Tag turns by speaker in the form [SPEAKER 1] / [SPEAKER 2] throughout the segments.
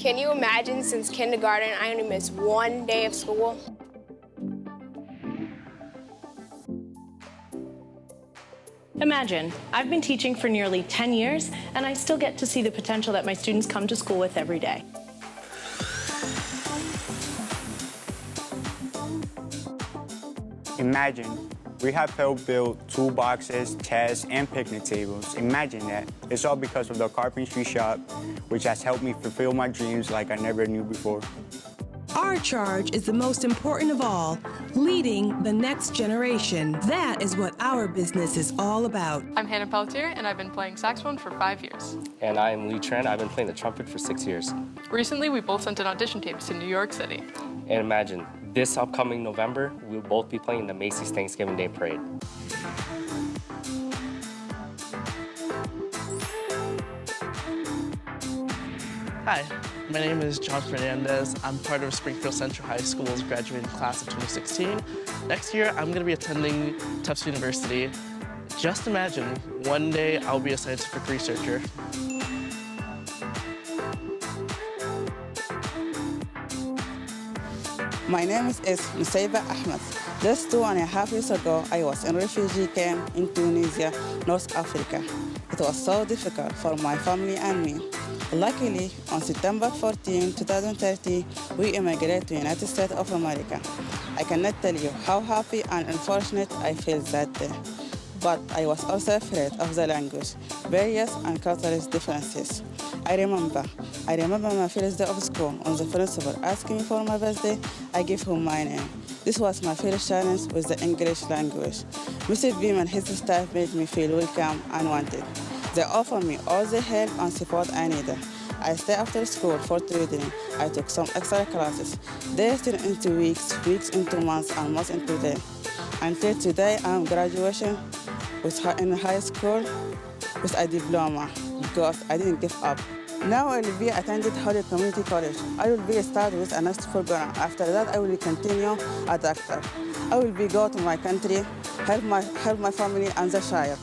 [SPEAKER 1] Can you imagine, since kindergarten, I only missed one day of school?
[SPEAKER 2] Imagine, I've been teaching for nearly 10 years, and I still get to see the potential that my students come to school with every day.
[SPEAKER 3] Imagine, we have helped build toolboxes, tests, and picnic tables. Imagine that. It's all because of the carpentry shop, which has helped me fulfill my dreams like I never knew before.
[SPEAKER 4] Our charge is the most important of all, leading the next generation. That is what our business is all about.
[SPEAKER 5] I'm Hannah Pelletier, and I've been playing saxophone for 5 years.
[SPEAKER 6] And I'm Lee Tran. I've been playing the trumpet for 6 years.
[SPEAKER 5] Recently, we both sent in audition tapes to New York City.
[SPEAKER 6] And imagine, this upcoming November, we'll both be playing the Macy's Thanksgiving Day Parade.
[SPEAKER 7] Hi, my name is John Fernandez. I'm part of Springfield Central High School's graduating class of 2016. Next year, I'm going to be attending Tufts University. Just imagine, one day I'll be a scientific researcher.
[SPEAKER 8] My name is Nusayba Ahmed. Just 2.5 years ago, I was in refugee camp in Tunisia, North Africa. It was so difficult for my family and me. Luckily, on September 14, 2013, we immigrated to the United States of America. I cannot tell you how happy and unfortunate I felt that day. But I was also afraid of the language, barriers, and cultural differences. I remember my first day of school when the principal asked me for my birthday. I gave him my name. This was my first challenge with the English language. Mr. Beam and his staff made me feel welcome and wanted. They offered me all the help and support I needed. I stayed after school for tutoring. I took some extra classes. Days turned into weeks, weeks into months, and months into days. Until today, I'm graduating in high school with a diploma because I didn't give up. Now I will be attending Holy Community College. I will be started with a next program. After that, I will continue a doctor. I will be go to my country, help my family and the Shire.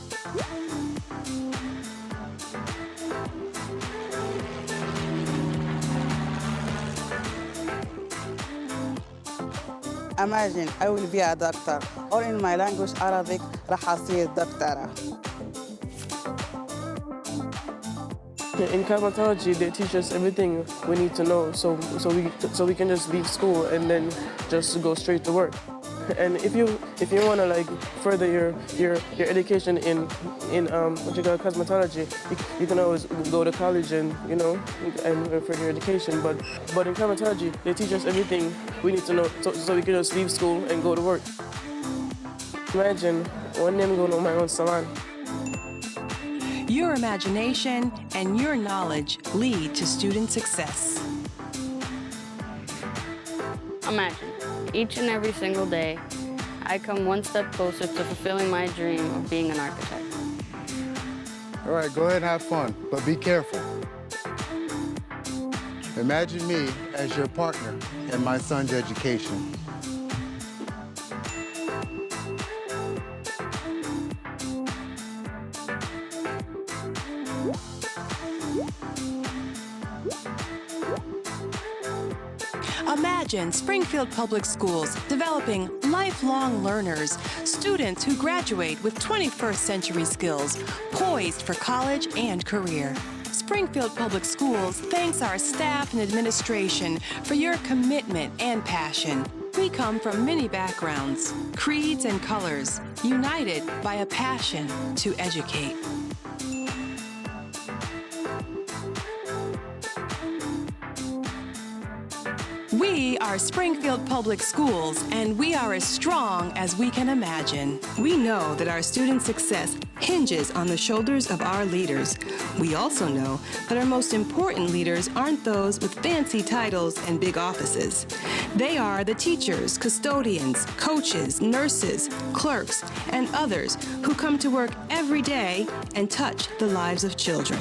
[SPEAKER 8] Imagine I will be a doctor, or in my language Arabic, راح أصير دكتورة.
[SPEAKER 9] In cosmetology, they teach us everything we need to know, so we can just leave school and then just go straight to work. And if you want to like further your education in what you call cosmetology, you can always go to college and and further your education. But in cosmetology, they teach us everything we need to know, so we can just leave school and go to work. Imagine one day I'm going to my own salon.
[SPEAKER 4] Your imagination and your knowledge lead to student success.
[SPEAKER 10] Imagine, each and every single day, I come one step closer to fulfilling my dream of being an architect.
[SPEAKER 11] All right, go ahead and have fun, but be careful. Imagine me as your partner in my son's education.
[SPEAKER 4] Imagine Springfield Public Schools developing lifelong learners, students who graduate with 21st century skills, poised for college and career. Springfield Public Schools thanks our staff and administration for your commitment and passion. We come from many backgrounds, creeds and colors, united by a passion to educate. We are Springfield Public Schools, and we are as strong as we can imagine. We know that our student success hinges on the shoulders of our leaders. We also know that our most important leaders aren't those with fancy titles and big offices. They are the teachers, custodians, coaches, nurses, clerks, and others who come to work every day and touch the lives of children.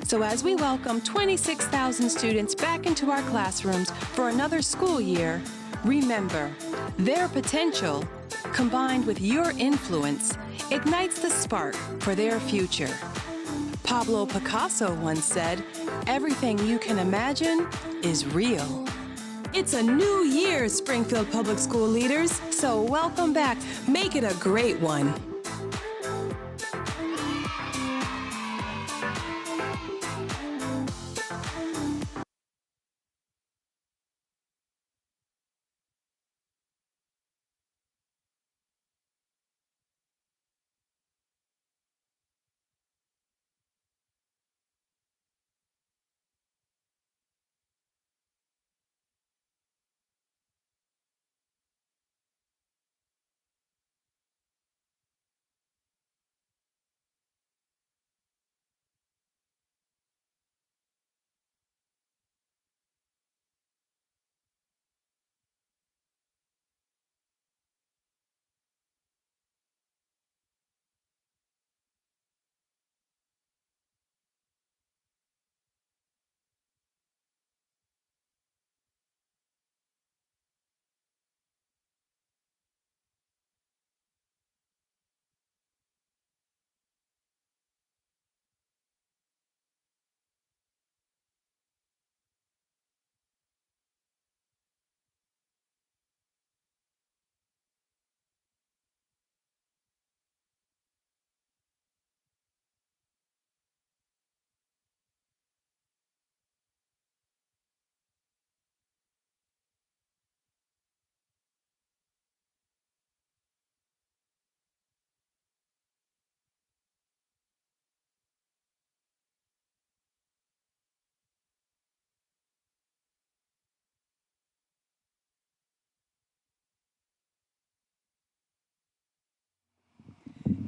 [SPEAKER 4] So as we welcome 26,000 students back into our classrooms for another school year, remember, their potential, combined with your influence, ignites the spark for their future. Pablo Picasso once said, "Everything you can imagine is real." It's a new year, Springfield Public School leaders, so welcome back. Make it a great one.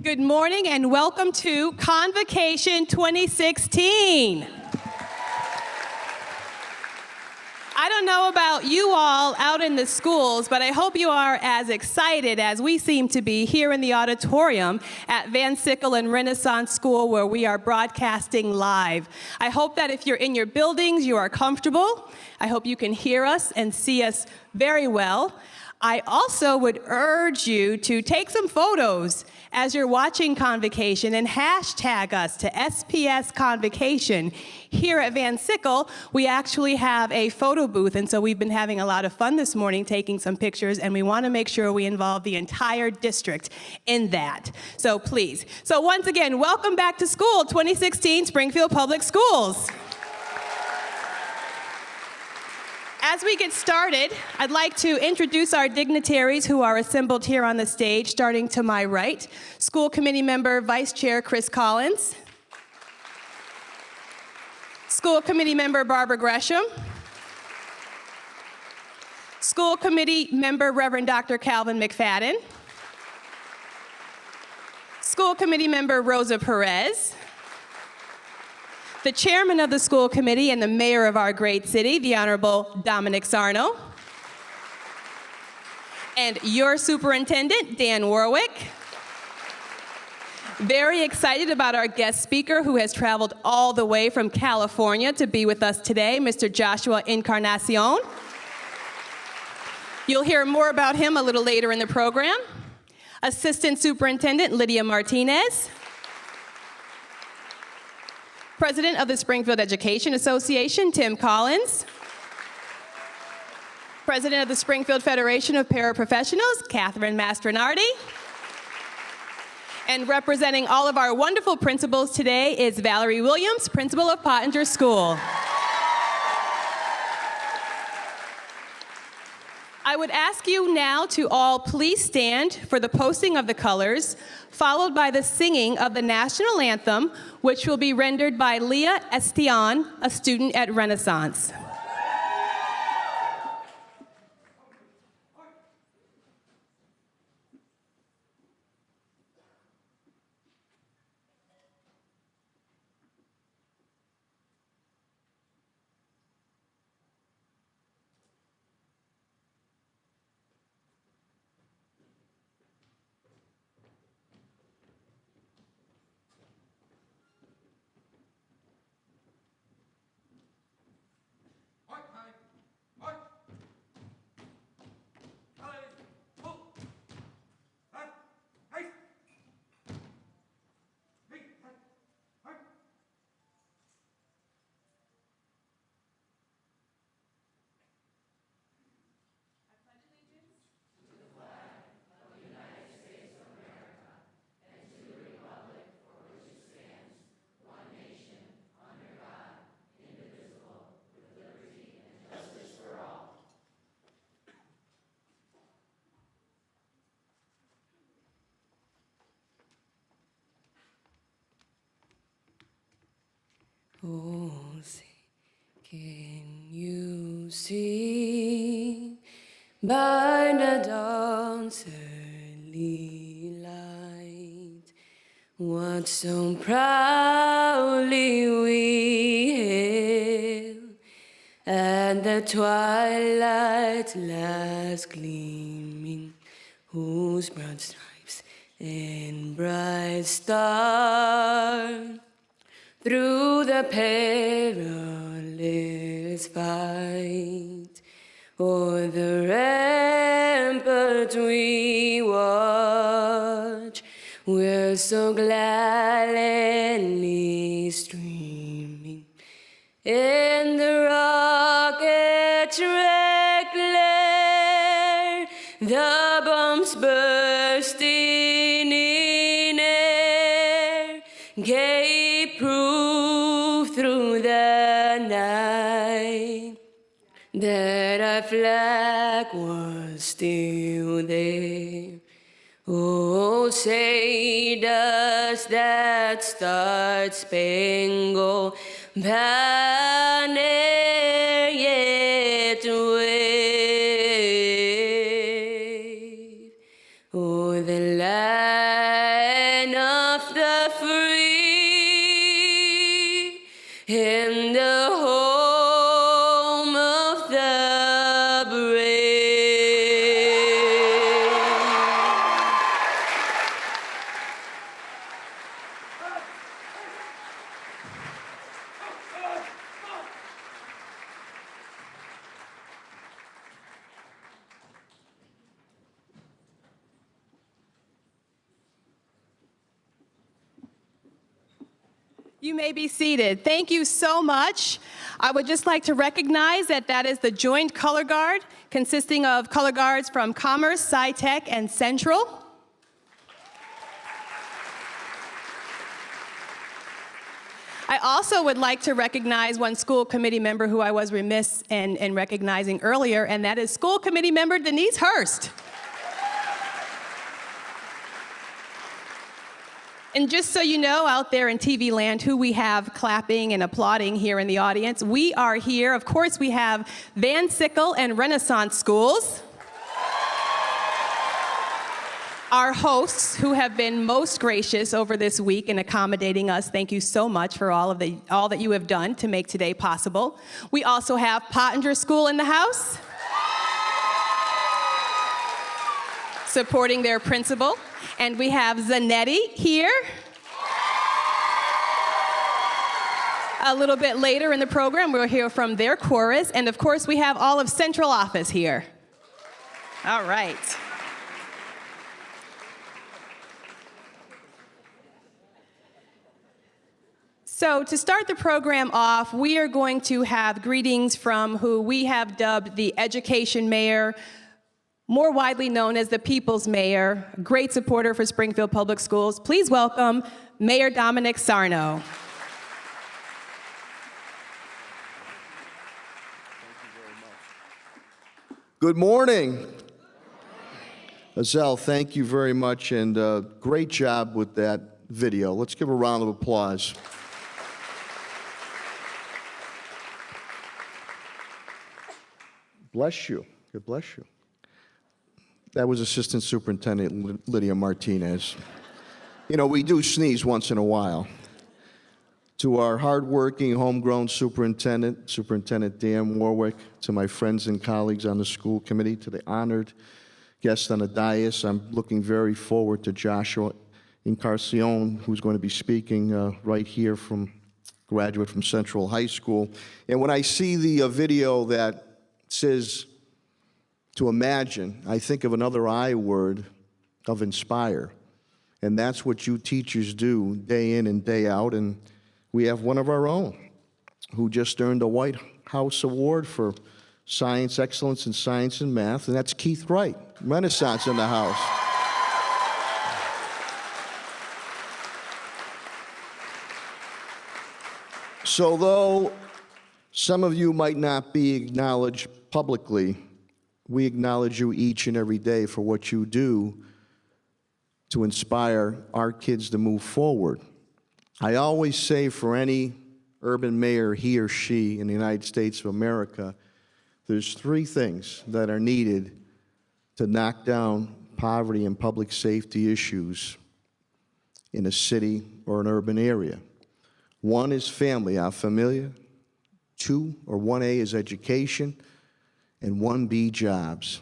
[SPEAKER 12] Good morning and welcome to Convocation 2016. I don't know about you all out in the schools, but I hope you are as excited as we seem to be here in the auditorium at Van Sickle and Renaissance School, where we are broadcasting live. I hope that if you're in your buildings, you are comfortable. I hope you can hear us and see us very well. I also would urge you to take some photos as you're watching Convocation and hashtag us to SPS Convocation. Here at Van Sickle, we actually have a photo booth, and so we've been having a lot of fun this morning taking some pictures, and we want to make sure we involve the entire district in that. So please. So once again, welcome back to school, 2016 Springfield Public Schools. As we get started, I'd like to introduce our dignitaries who are assembled here on the stage, starting to my right. School Committee Member Vice Chair Chris Collins. School Committee Member Barbara Gresham. School Committee Member Reverend Dr. Calvin McFadden. School Committee Member Rosa Perez. The chairman of the school committee and the mayor of our great city, the Honorable Domenic Sarno. And your superintendent, Dan Warwick. Very excited about our guest speaker who has traveled all the way from California to be with us today, Mr. Joshua Encarnacion. You'll hear more about him a little later in the program. Assistant Superintendent Lydia Martinez. President of the Springfield Education Association, Tim Collins. President of the Springfield Federation of Paraprofessionals, Catherine Mastronardi. And representing all of our wonderful principals today is Valerie Williams, principal of Pottinger School. I would ask you now to all please stand for the posting of the colors, followed by the singing of the National Anthem, which will be rendered by Leah Estian, a student at Renaissance.
[SPEAKER 13] Oh, say, can you see by the dawn's early light what so proudly we hail at the twilight's last gleaming, whose broad stripes and bright star through the perilous fight o'er the rampart we watch, we're so gladly streaming in the rocket's red glare, the bombs bursting in air gave proof through the night that our flag was still there. Oh, say does that star-spangled banner yet wave? Oh, the land of the free and the home of the brave.
[SPEAKER 12] You may be seated. Thank you so much. I would just like to recognize that that is the joint color guard, consisting of color guards from Commerce, SciTech, and Central. I also would like to recognize one school committee member who I was remiss in recognizing earlier, and that is school committee member Denise Hurst. And just so you know, out there in TV land, who we have clapping and applauding here in the audience, we are here. Of course, we have Van Sickle and Renaissance Schools. Our hosts, who have been most gracious over this week in accommodating us, thank you so much for all that you have done to make today possible. We also have Pottinger School in the house, supporting their principal. And we have Zanetti here. A little bit later in the program, we'll hear from their chorus. And of course, we have all of Central Office here. All right. So to start the program off, we are going to have greetings from who we have dubbed the Education Mayor, more widely known as the People's Mayor, a great supporter for Springfield Public Schools. Please welcome Mayor Domenic Sarno.
[SPEAKER 14] Good morning. Azelle, thank you very much, and great job with that video. Let's give a round of applause. Bless you. God bless you. That was Assistant Superintendent Lydia Martinez. You know, we do sneeze once in a while. To our hardworking, homegrown superintendent, Superintendent Dan Warwick, to my friends and colleagues on the school committee, to the honored guests on the dais, I'm looking very forward to Joshua Encarnacion, who's going to be speaking right here, graduate from Central High School. And when I see the video that says to imagine, I think of another I word of inspire. And that's what you teachers do day in and day out. And we have one of our own who just earned a White House Award for Science Excellence in Science and Math, and that's Keith Wright, Renaissance in the house. So though some of you might not be acknowledged publicly, we acknowledge you each and every day for what you do to inspire our kids to move forward. I always say for any urban mayor, he or she, in the United States of America, there's three things that are needed to knock down poverty and public safety issues in a city or an urban area. One is family, a familia. 2 or 1A is education, and 1B jobs.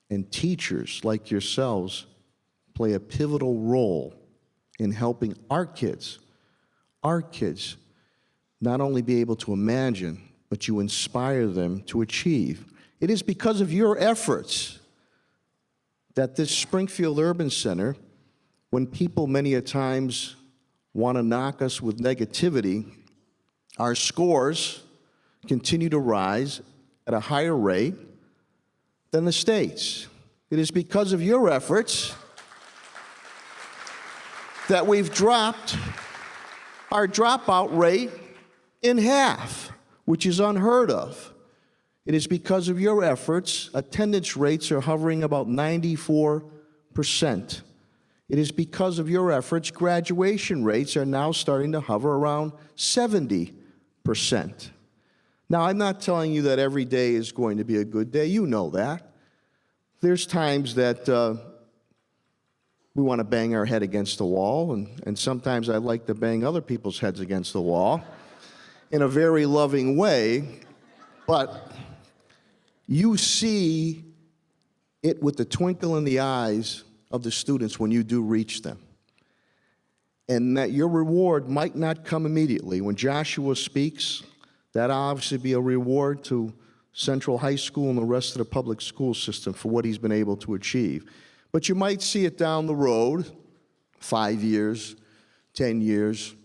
[SPEAKER 14] And teachers like yourselves play a pivotal role in helping our kids, not only be able to imagine, but you inspire them to achieve. It is because of your efforts that this Springfield Urban Center, when people many a times want to knock us with negativity, our scores continue to rise at a higher rate than the state's. It is because of your efforts that we've dropped our dropout rate in half, which is unheard of. It is because of your efforts, attendance rates are hovering about 94%. It is because of your efforts, graduation rates are now starting to hover around 70%. Now, I'm not telling you that every day is going to be a good day. You know that. There's times that we want to bang our head against the wall, and sometimes I like to bang other people's heads against the wall in a very loving way, but you see it with the twinkle in the eyes of the students when you do reach them. And that your reward might not come immediately. When Joshua speaks, that'll obviously be a reward to Central High School and the rest of the public school system for what he's been able to achieve. But you might see it down the road, 5 years, 10 years,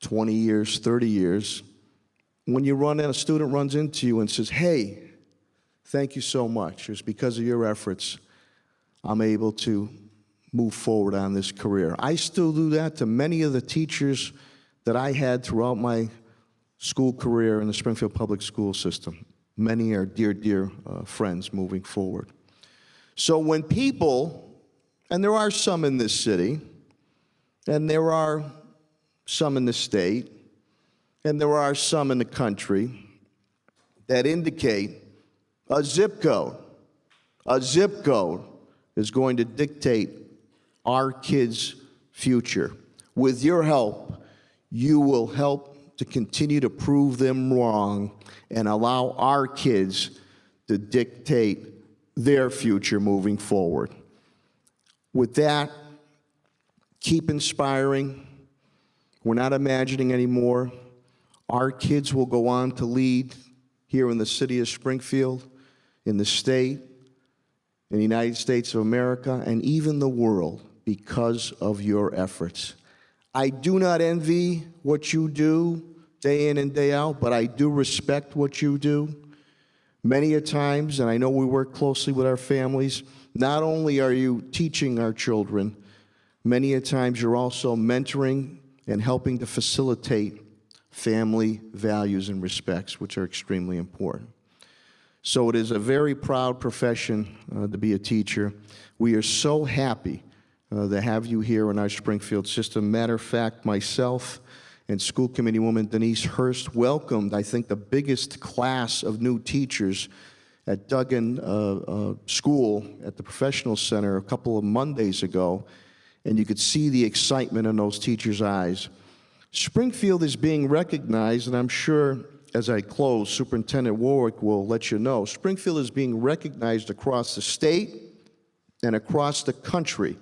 [SPEAKER 14] 20 years, 30 years, when you run in, a student runs into you and says, hey, thank you so much. It's because of your efforts I'm able to move forward on this career. I still do that to many of the teachers that I had throughout my school career in the Springfield Public School System. Many are dear, dear friends moving forward. So when people, and there are some in this city, and there are some in the state, and there are some in the country that indicate a zip code is going to dictate our kids' future. With your help, you will help to continue to prove them wrong and allow our kids to dictate their future moving forward. With that, keep inspiring. We're not imagining anymore. Our kids will go on to lead here in the city of Springfield, in the state, in the United States of America, and even the world because of your efforts. I do not envy what you do day in and day out, but I do respect what you do. Many a times, and I know we work closely with our families, not only are you teaching our children, many a times you're also mentoring and helping to facilitate family values and respects, which are extremely important. So it is a very proud profession to be a teacher. We are so happy to have you here in our Springfield system. Matter of fact, myself and School Committee Woman Denise Hurst welcomed, I think, the biggest class of new teachers at Duggan School at the Professional Center a couple of Mondays ago, and you could see the excitement in those teachers' eyes. Springfield is being recognized, and I'm sure as I close, Superintendent Warwick will let you know, Springfield is being recognized across the state and across the country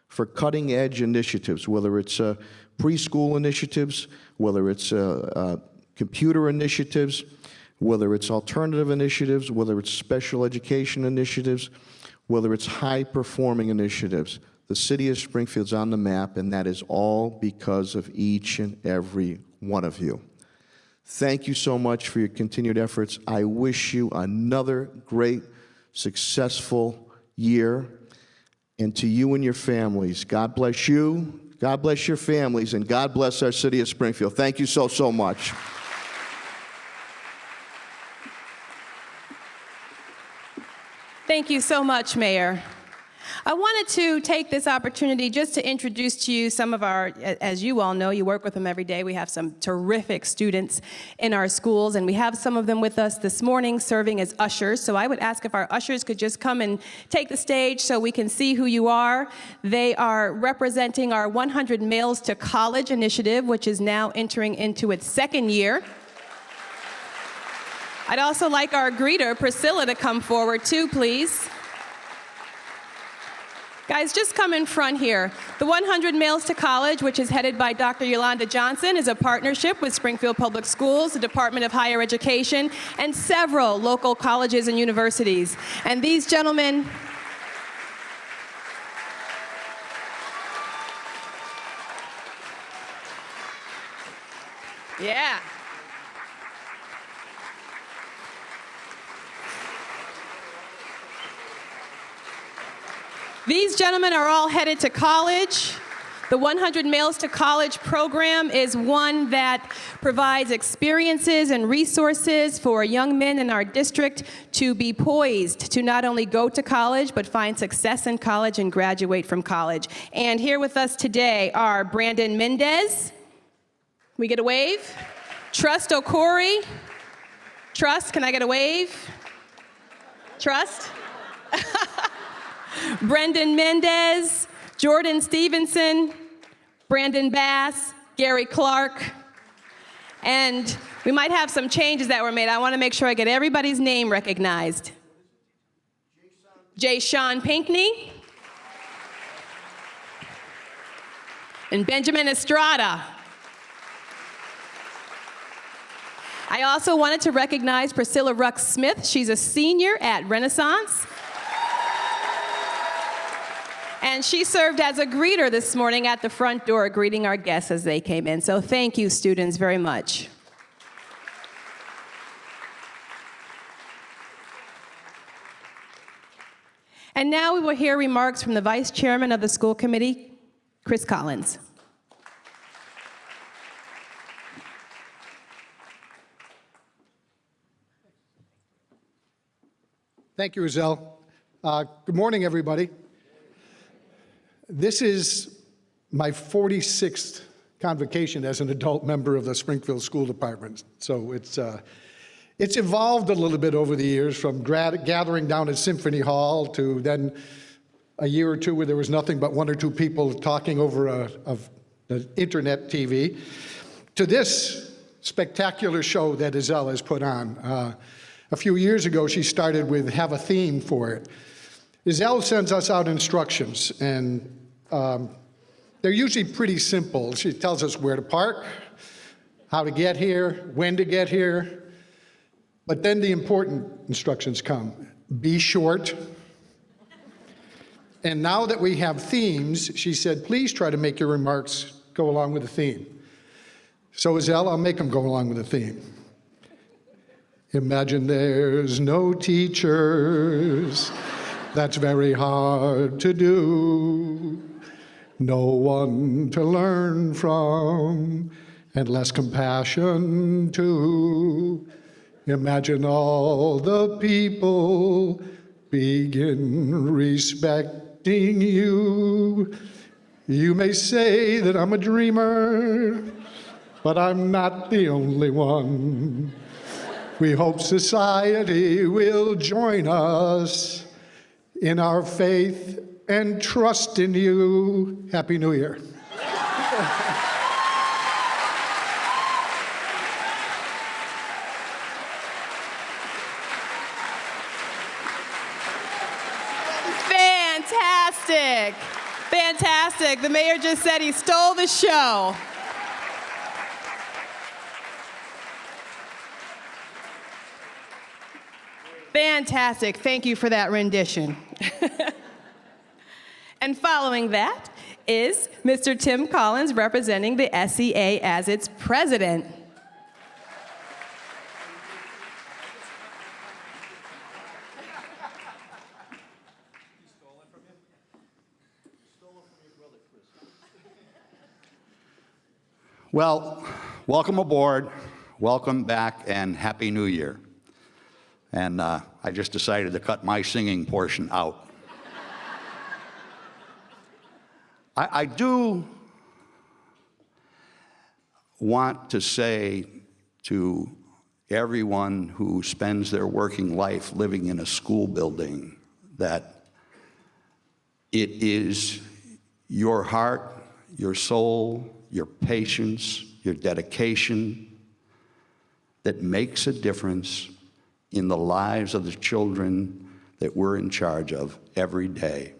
[SPEAKER 14] for cutting-edge initiatives, whether it's preschool initiatives, whether it's computer initiatives, whether it's alternative initiatives, whether it's special education initiatives, whether it's high-performing initiatives. The city of Springfield's on the map, and that is all because of each and every one of you. Thank you so much for your continued efforts. I wish you another great, successful year. And to you and your families, God bless you, God bless your families, and God bless our city of Springfield. Thank you so, so much.
[SPEAKER 12] Thank you so much, Mayor. I wanted to take this opportunity just to introduce to you some of our, as you all know, you work with them every day. We have some terrific students in our schools, and we have some of them with us this morning serving as ushers. So I would ask if our ushers could just come and take the stage so we can see who you are. They are representing our 100 Males to College initiative, which is now entering into its second year. I'd also like our greeter, Priscilla, to come forward too, please. Guys, just come in front here. The 100 Males to College, which is headed by Dr. Yolanda Johnson, is a partnership with Springfield Public Schools, the Department of Higher Education, and several local colleges and universities. And these gentlemen, yeah. These gentlemen are all headed to college. The 100 Males to College program is one that provides experiences and resources for young men in our district to be poised to not only go to college, but find success in college and graduate from college. And here with us today are Brandon Mendez. We get a wave? Trust Okori. Trust, can I get a wave? Trust? Brendan Mendez, Jordan Stevenson, Brandon Bass, Gary Clark, and we might have some changes that were made. I want to make sure I get everybody's name recognized. Jay Sean Pinkney and Benjamin Estrada. I also wanted to recognize Priscilla Ruck Smith. She's a senior at Renaissance. And she served as a greeter this morning at the front door, greeting our guests as they came in. So thank you, students, very much. And now we will hear remarks from the Vice Chairman of the School Committee, Chris Collins.
[SPEAKER 15] Thank you, Rizal. Good morning, everybody. This is my 46th convocation as an adult member of the Springfield School Department. So it's evolved a little bit over the years, from gathering down at Symphony Hall to then a year or two where there was nothing but one or two people talking over an internet TV, to this spectacular show that Rizal has put on. A few years ago, she started with have a theme for it. Rizal sends us out instructions, and they're usually pretty simple. She tells us where to park, how to get here, when to get here. But then the important instructions come. Be short. And now that we have themes, she said, please try to make your remarks go along with the theme. So Rizal, I'll make them go along with the theme. Imagine there's no teachers. That's very hard to do. No one to learn from, and less compassion too. Imagine all the people begin respecting you. You may say that I'm a dreamer, but I'm not the only one. We hope society will join us in our faith and trust in you. Happy New Year.
[SPEAKER 12] Fantastic. Fantastic. The mayor just said he stole the show. Fantastic. Thank you for that rendition. And following that is Mr. Tim Collins, representing the SEA as its president.
[SPEAKER 16] Well, welcome aboard, welcome back, and Happy New Year. And I just decided to cut my singing portion out. I do want to say to everyone who spends their working life living in a school building that it is your heart, your soul, your patience, your dedication that makes a difference in the lives of the children that we're in charge of every day.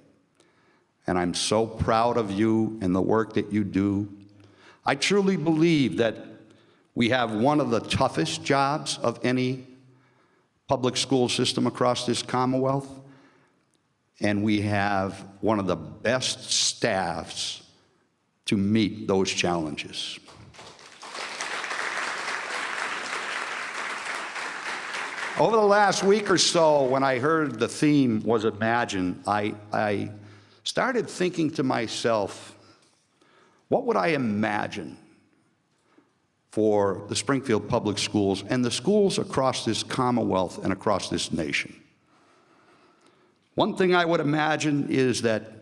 [SPEAKER 16] And I'm so proud of you and the work that you do. I truly believe that we have one of the toughest jobs of any public school system across this Commonwealth, and we have one of the best staffs to meet those challenges. Over the last week or so, when I heard the theme was Imagine, I started thinking to myself, what would I imagine for the Springfield Public Schools and the schools across this Commonwealth and across this nation? One thing I would imagine is that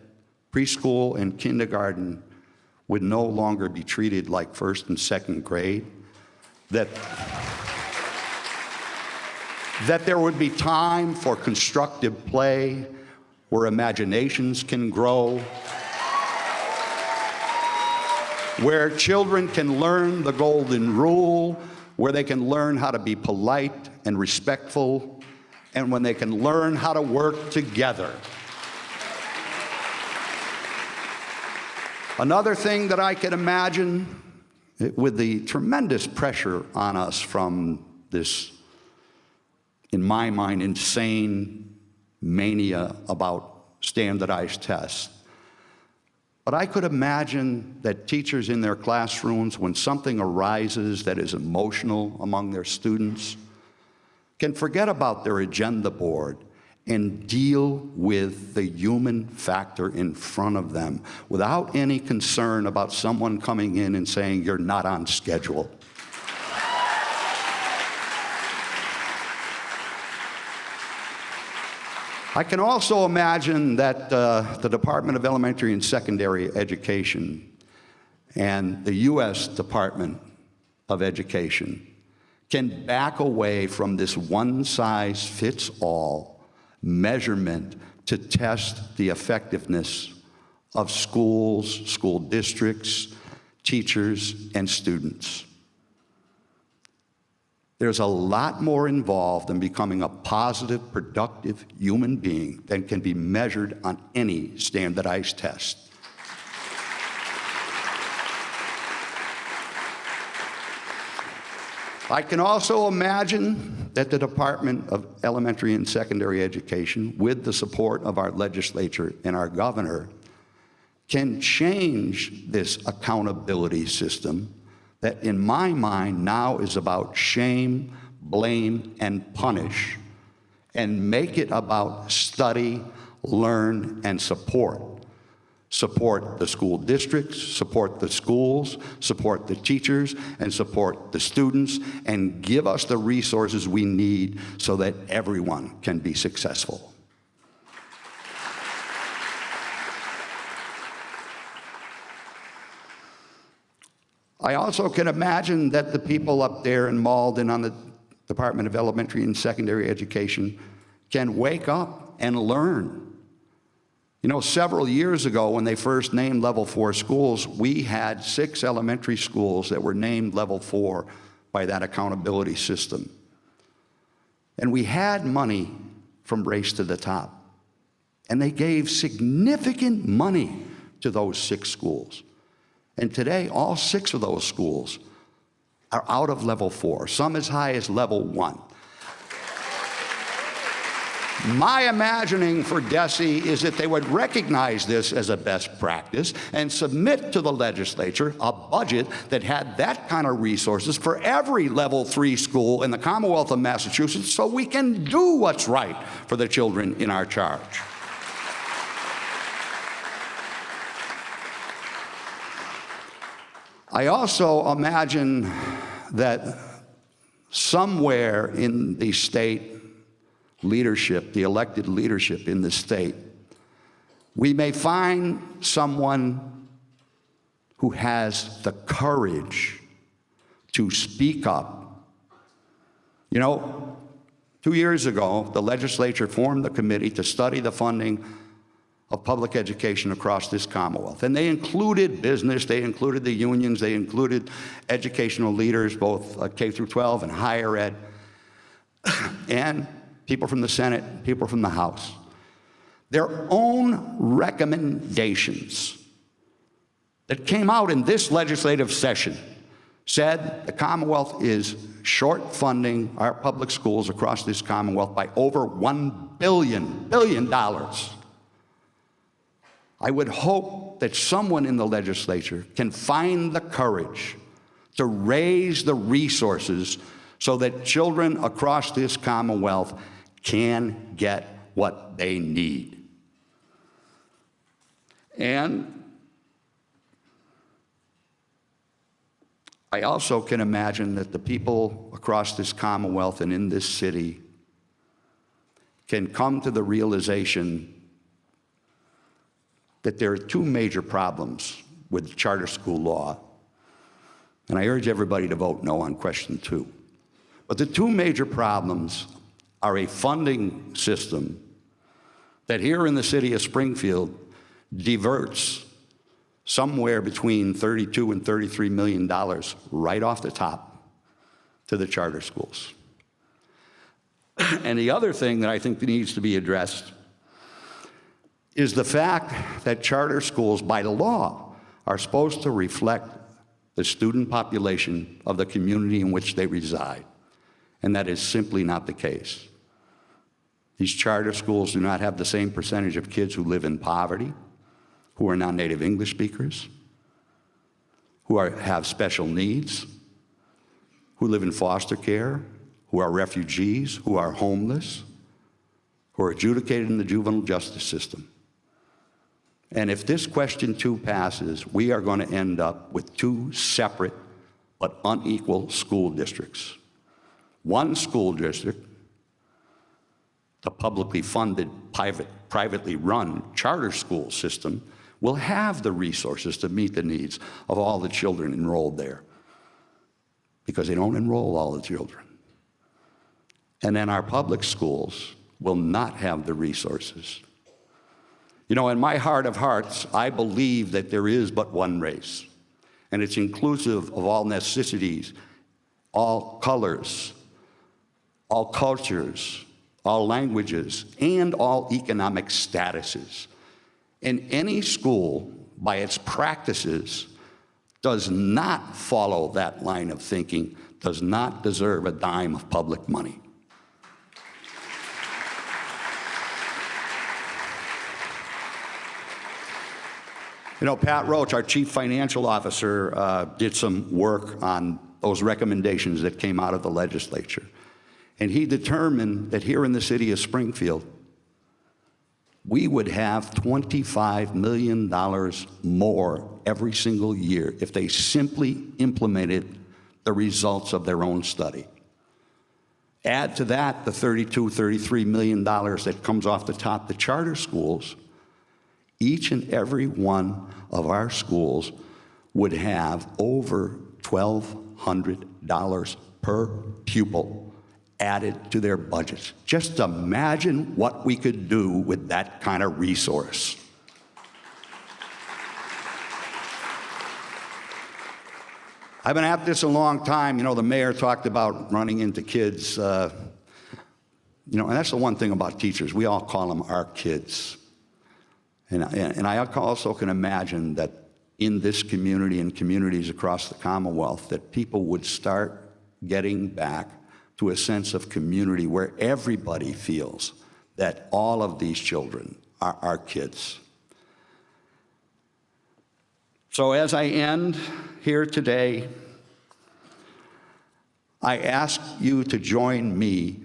[SPEAKER 16] preschool and kindergarten would no longer be treated like first and second grade, that there would be time for constructive play where imaginations can grow, where children can learn the golden rule, where they can learn how to be polite and respectful, and when they can learn how to work together. Another thing that I could imagine, with the tremendous pressure on us from this, in my mind, insane mania about standardized tests, but I could imagine that teachers in their classrooms, when something arises that is emotional among their students, can forget about their agenda board and deal with the human factor in front of them without any concern about someone coming in and saying, "You're not on schedule." I can also imagine that the Department of Elementary and Secondary Education and the U.S. Department of Education can back away from this one-size-fits-all measurement to test the effectiveness of schools, school districts, teachers, and students. There's a lot more involved in becoming a positive, productive human being than can be measured on any standardized test. I can also imagine that the Department of Elementary and Secondary Education, with the support of our legislature and our governor, can change this accountability system that in my mind now is about shame, blame, and punish, and make it about study, learn, and support. Support the school districts, support the schools, support the teachers, and support the students, and give us the resources we need so that everyone can be successful. I also can imagine that the people up there in Malden on the Department of Elementary and Secondary Education can wake up and learn. You know, several years ago when they first named Level 4 schools, we had 6 elementary schools that were named Level 4 by that accountability system. And we had money from Race to the Top. And they gave significant money to those 6 schools. And today, all 6 of those schools are out of Level 4, some as high as Level 1. My imagining for DESE is that they would recognize this as a best practice and submit to the legislature a budget that had that kind of resources for every Level 3 school in the Commonwealth of Massachusetts so we can do what's right for the children in our charge. I also imagine that somewhere in the state leadership, the elected leadership in the state, we may find someone who has the courage to speak up. You know, 2 years ago, the legislature formed a committee to study the funding of public education across this Commonwealth. And they included business, they included the unions, they included educational leaders, both K through 12 and higher ed, and people from the Senate, people from the House. Their own recommendations that came out in this legislative session said the Commonwealth is short funding our public schools across this Commonwealth by over $1 billion. I would hope that someone in the legislature can find the courage to raise the resources so that children across this Commonwealth can get what they need. And I also can imagine that the people across this Commonwealth and in this city can come to the realization that there are two major problems with charter school law. And I urge everybody to vote no on question 2. But the two major problems are a funding system that here in the city of Springfield diverts somewhere between $32 and $33 million right off the top to the charter schools. And the other thing that I think needs to be addressed is the fact that charter schools, by the law, are supposed to reflect the student population of the community in which they reside. And that is simply not the case. These charter schools do not have the same percentage of kids who live in poverty, who are non-native English speakers, who have special needs, who live in foster care, who are refugees, who are homeless, who are adjudicated in the juvenile justice system. And if this question 2 passes, we are going to end up with 2 separate but unequal school districts. One school district, the publicly funded, privately run charter school system, will have the resources to meet the needs of all the children enrolled there, because they don't enroll all the children. And then our public schools will not have the resources. You know, in my heart of hearts, I believe that there is but one race, and it's inclusive of all ethnicities, all colors, all cultures, all languages, and all economic statuses. And any school, by its practices, does not follow that line of thinking, does not deserve a dime of public money. You know, Pat Roach, our chief financial officer, did some work on those recommendations that came out of the legislature. And he determined that here in the city of Springfield, we would have $25 million more every single year if they simply implemented the results of their own study. Add to that the $32, $33 million that comes off the top, the charter schools. Each and every one of our schools would have over $1,200 per pupil added to their budgets. Just imagine what we could do with that kind of resource. I've been at this a long time. You know, the mayor talked about running into kids. And that's the one thing about teachers. We all call them our kids. And I also can imagine that in this community and communities across the Commonwealth, that people would start getting back to a sense of community where everybody feels that all of these children are our kids. So as I end here today, I ask you to join me.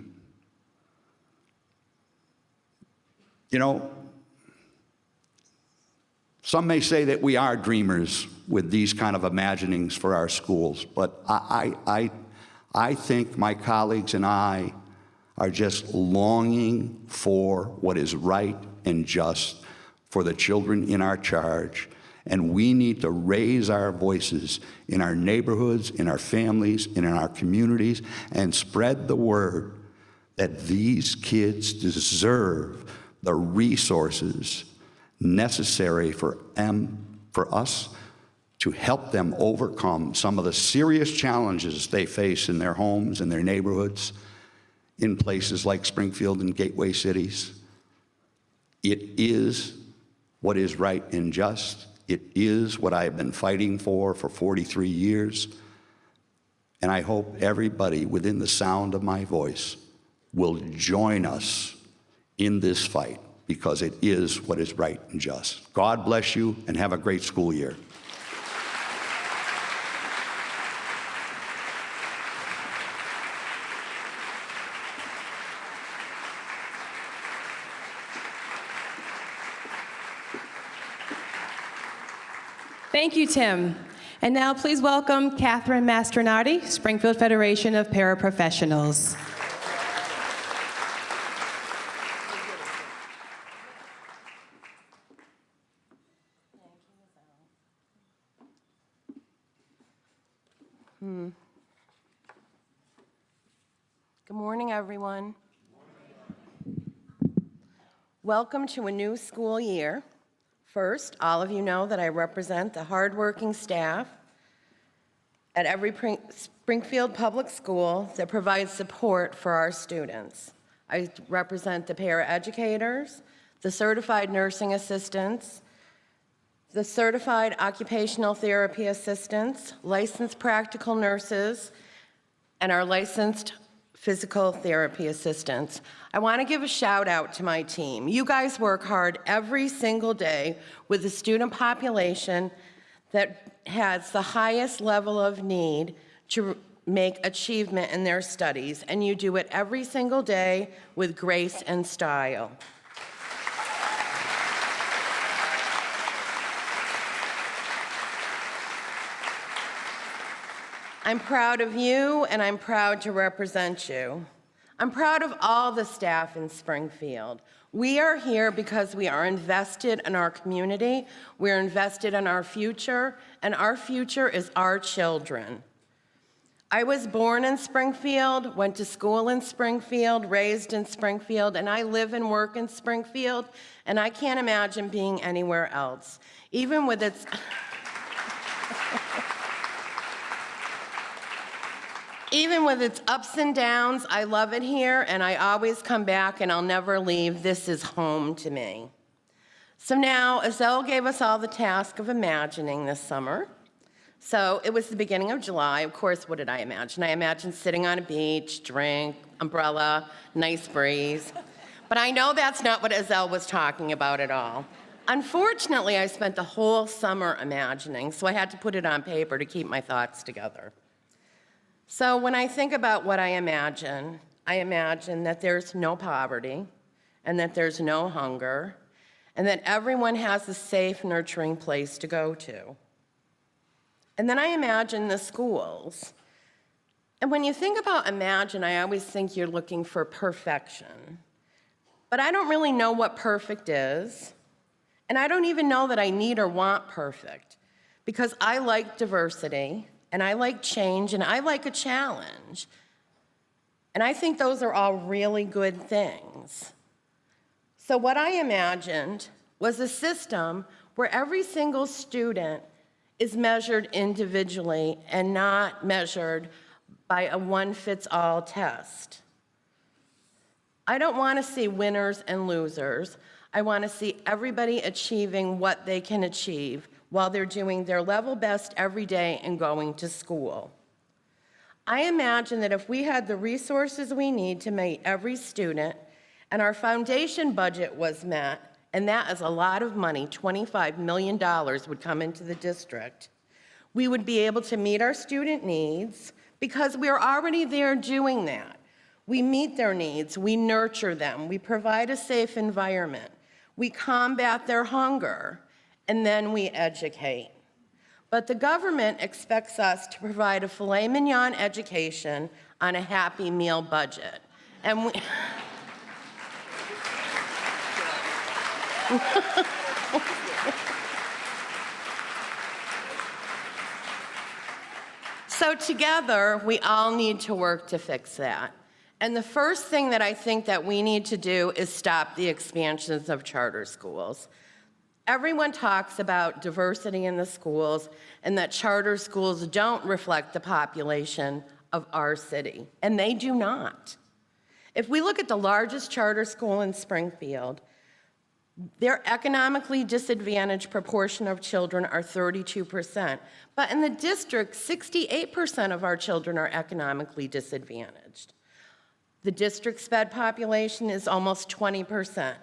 [SPEAKER 16] You know, some may say that we are dreamers with these kind of imaginings for our schools, but I think my colleagues and I are just longing for what is right and just for the children in our charge And we need to raise our voices in our neighborhoods, in our families, and in our communities, and spread the word that these kids deserve the resources necessary for us to help them overcome some of the serious challenges they face in their homes and their neighborhoods, in places like Springfield and gateway cities. It is what is right and just. It is what I've been fighting for 43 years. And I hope everybody within the sound of my voice will join us in this fight, because it is what is right and just. God bless you, and have a great school year.
[SPEAKER 12] Thank you, Tim. And now please welcome Catherine Mastronardi, Springfield Federation of Paraprofessionals.
[SPEAKER 17] Good morning, everyone. Welcome to a new school year. First, all of you know that I represent the hardworking staff at every Springfield public school that provides support for our students. I represent the paraeducators, the certified nursing assistants, the certified occupational therapy assistants, licensed practical nurses, and our licensed physical therapy assistants. I want to give a shout out to my team. You guys work hard every single day with a student population that has the highest level of need to make achievement in their studies, and you do it every single day with grace and style. I'm proud of you, and I'm proud to represent you. I'm proud of all the staff in Springfield. We are here because we are invested in our community, we're invested in our future, and our future is our children. I was born in Springfield, went to school in Springfield, raised in Springfield, and I live and work in Springfield, and I can't imagine being anywhere else. Even with its Even with its ups and downs, I love it here, and I always come back, and I'll never leave. This is home to me. So now, Azelle gave us all the task of imagining this summer. So it was the beginning of July. Of course, what did I imagine? I imagined sitting on a beach, drink, umbrella, nice breeze. But I know that's not what Azelle was talking about at all. Unfortunately, I spent the whole summer imagining, so I had to put it on paper to keep my thoughts together. So when I think about what I imagine that there's no poverty, and that there's no hunger, and that everyone has a safe, nurturing place to go to. And then I imagine the schools. And when you think about imagine, I always think you're looking for perfection. But I don't really know what perfect is, and I don't even know that I need or want perfect, because I like diversity, and I like change, and I like a challenge. And I think those are all really good things. So what I imagined was a system where every single student is measured individually and not measured by a one-fits-all test. I don't want to see winners and losers. I want to see everybody achieving what they can achieve while they're doing their level best every day and going to school. I imagine that if we had the resources we need to meet every student, and our foundation budget was met, and that is a lot of money, $25 million would come into the district, we would be able to meet our student needs because we're already there doing that. We meet their needs, we nurture them, we provide a safe environment, we combat their hunger, and then we educate. But the government expects us to provide a filet mignon education on a Happy Meal budget. And we So together, we all need to work to fix that. And the first thing that I think that we need to do is stop the expansions of charter schools. Everyone talks about diversity in the schools and that charter schools don't reflect the population of our city, and they do not. If we look at the largest charter school in Springfield, their economically disadvantaged proportion of children are 32%. But in the district, 68% of our children are economically disadvantaged. The district's sped population is almost 20%.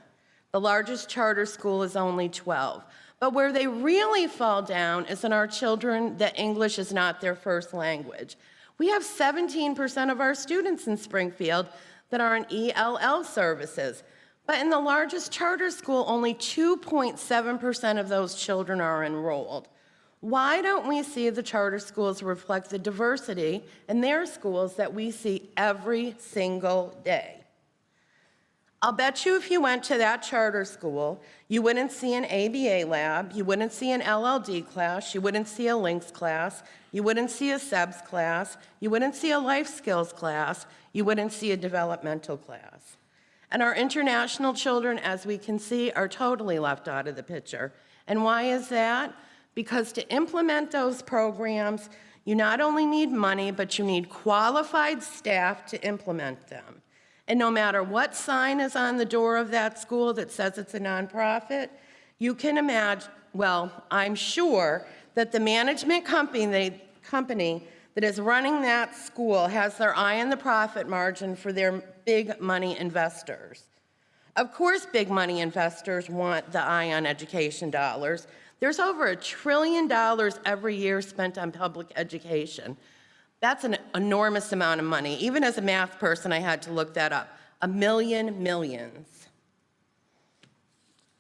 [SPEAKER 17] The largest charter school is only 12. But where they really fall down is in our children that English is not their first language. We have 17% of our students in Springfield that are in ELL services. But in the largest charter school, only 2.7% of those children are enrolled. Why don't we see the charter schools reflect the diversity in their schools that we see every single day? I'll bet you if you went to that charter school, you wouldn't see an ABA lab, you wouldn't see an LLD class, you wouldn't see a links class, you wouldn't see a SEBS class, you wouldn't see a life skills class, you wouldn't see a developmental class. And our international children, as we can see, are totally left out of the picture. And why is that? Because to implement those programs, you not only need money, but you need qualified staff to implement them. And no matter what sign is on the door of that school that says it's a nonprofit, you can imagine, well, I'm sure that the management company that is running that school has their eye on the profit margin for their big money investors. Of course, big money investors want the eye on education dollars. There's over $1 trillion every year spent on public education. That's an enormous amount of money. Even as a math person, I had to look that up. $1 million millions.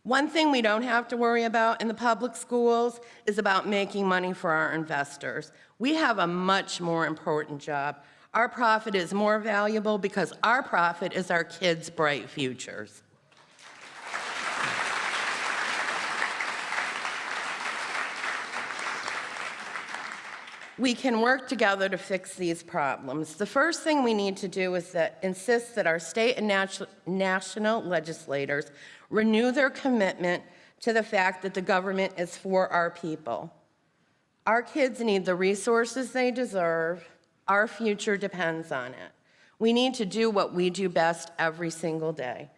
[SPEAKER 17] One thing we don't have to worry about in the public schools is about making money for our investors. We have a much more important job. Our profit is more valuable because our profit is our kids' bright futures. We can work together to fix these problems. The first thing we need to do is insist that our state and national legislators renew their commitment to the fact that the government is for our people. Our kids need the resources they deserve. Our future depends on it. We need to do what we do best every single day.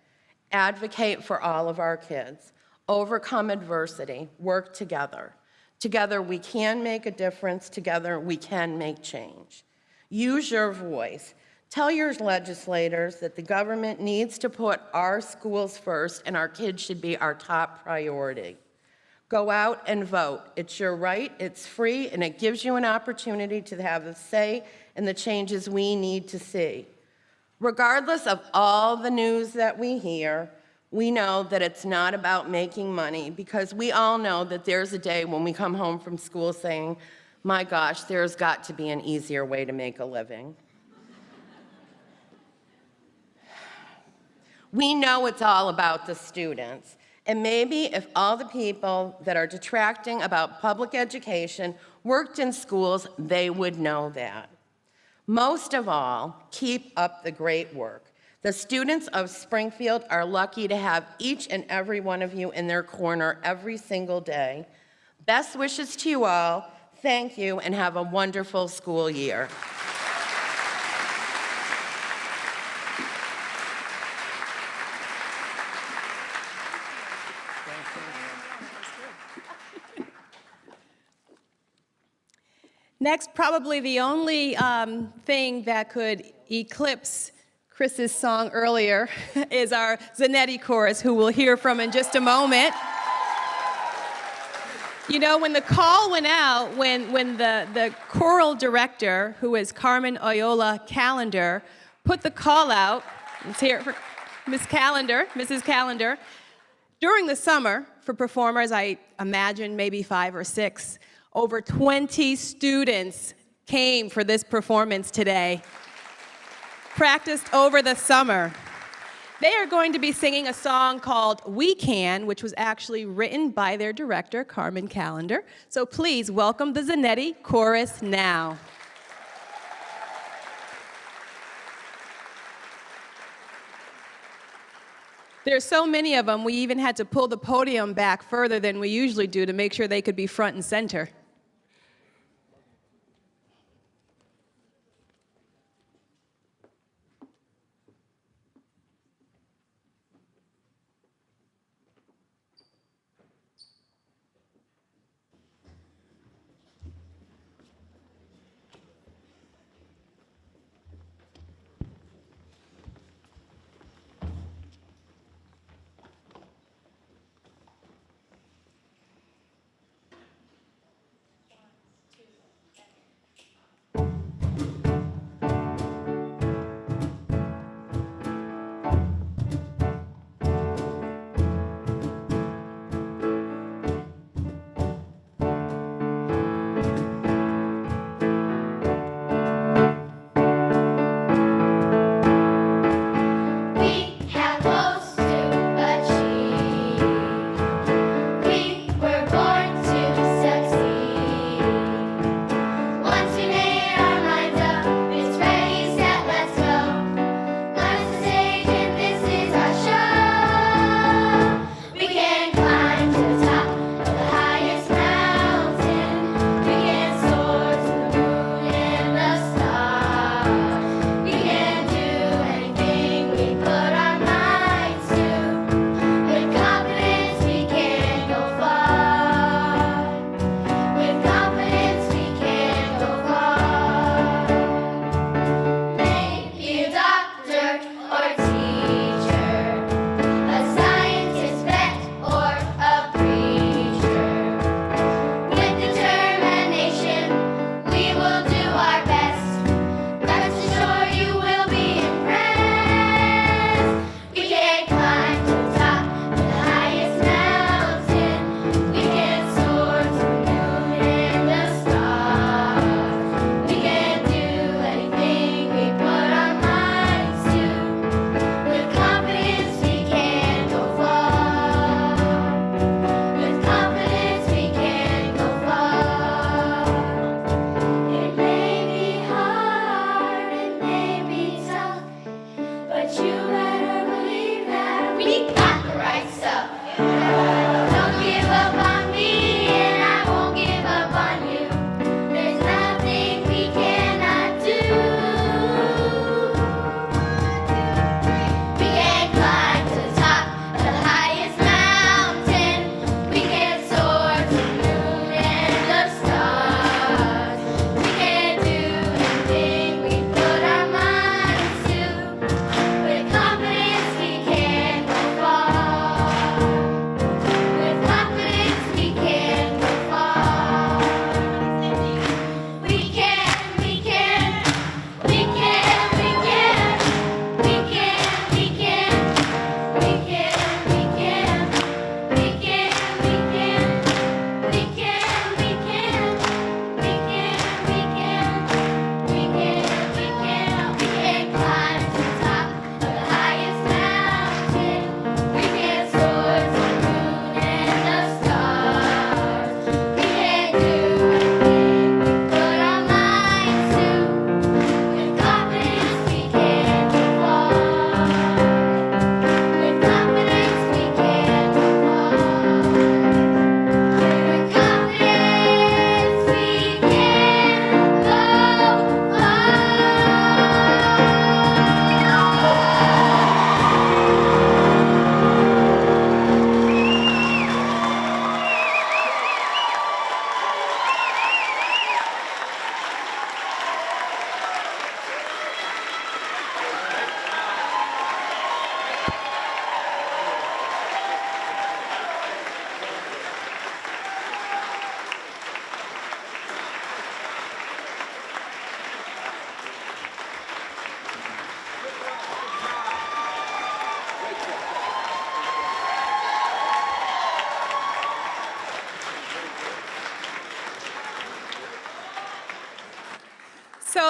[SPEAKER 17] Advocate for all of our kids. Overcome adversity. Work together. Together we can make a difference. Together we can make change. Use your voice. Tell your legislators that the government needs to put our schools first and our kids should be our top priority. Go out and vote. It's your right, it's free, and it gives you an opportunity to have a say in the changes we need to see. Regardless of all the news that we hear, we know that it's not about making money because we all know that there's a day when we come home from school saying, my gosh, there's got to be an easier way to make a living. We know it's all about the students. And maybe if all the people that are detracting about public education worked in schools, they would know that. Most of all, keep up the great work. The students of Springfield are lucky to have each and every one of you in their corner every single day. Best wishes to you all. Thank you, and have a wonderful school year.
[SPEAKER 12] Next, probably the only thing that could eclipse Chris's song earlier is our Zanetti chorus, who we'll hear from in just a moment. You know, when the call went out, when the choral director, who is Carmen Callender, put the call out, let's hear it for Mrs. Callender, during the summer for performers, I imagine maybe 5 or 6, over 20 students came for this performance today. Practiced over the summer. They are going to be singing a song called We Can, which was actually written by their director, Carmen Callender. So please welcome the Zanetti Chorus now. There's so many of them, we even had to pull the podium back further than we usually do to make sure they could be front and center.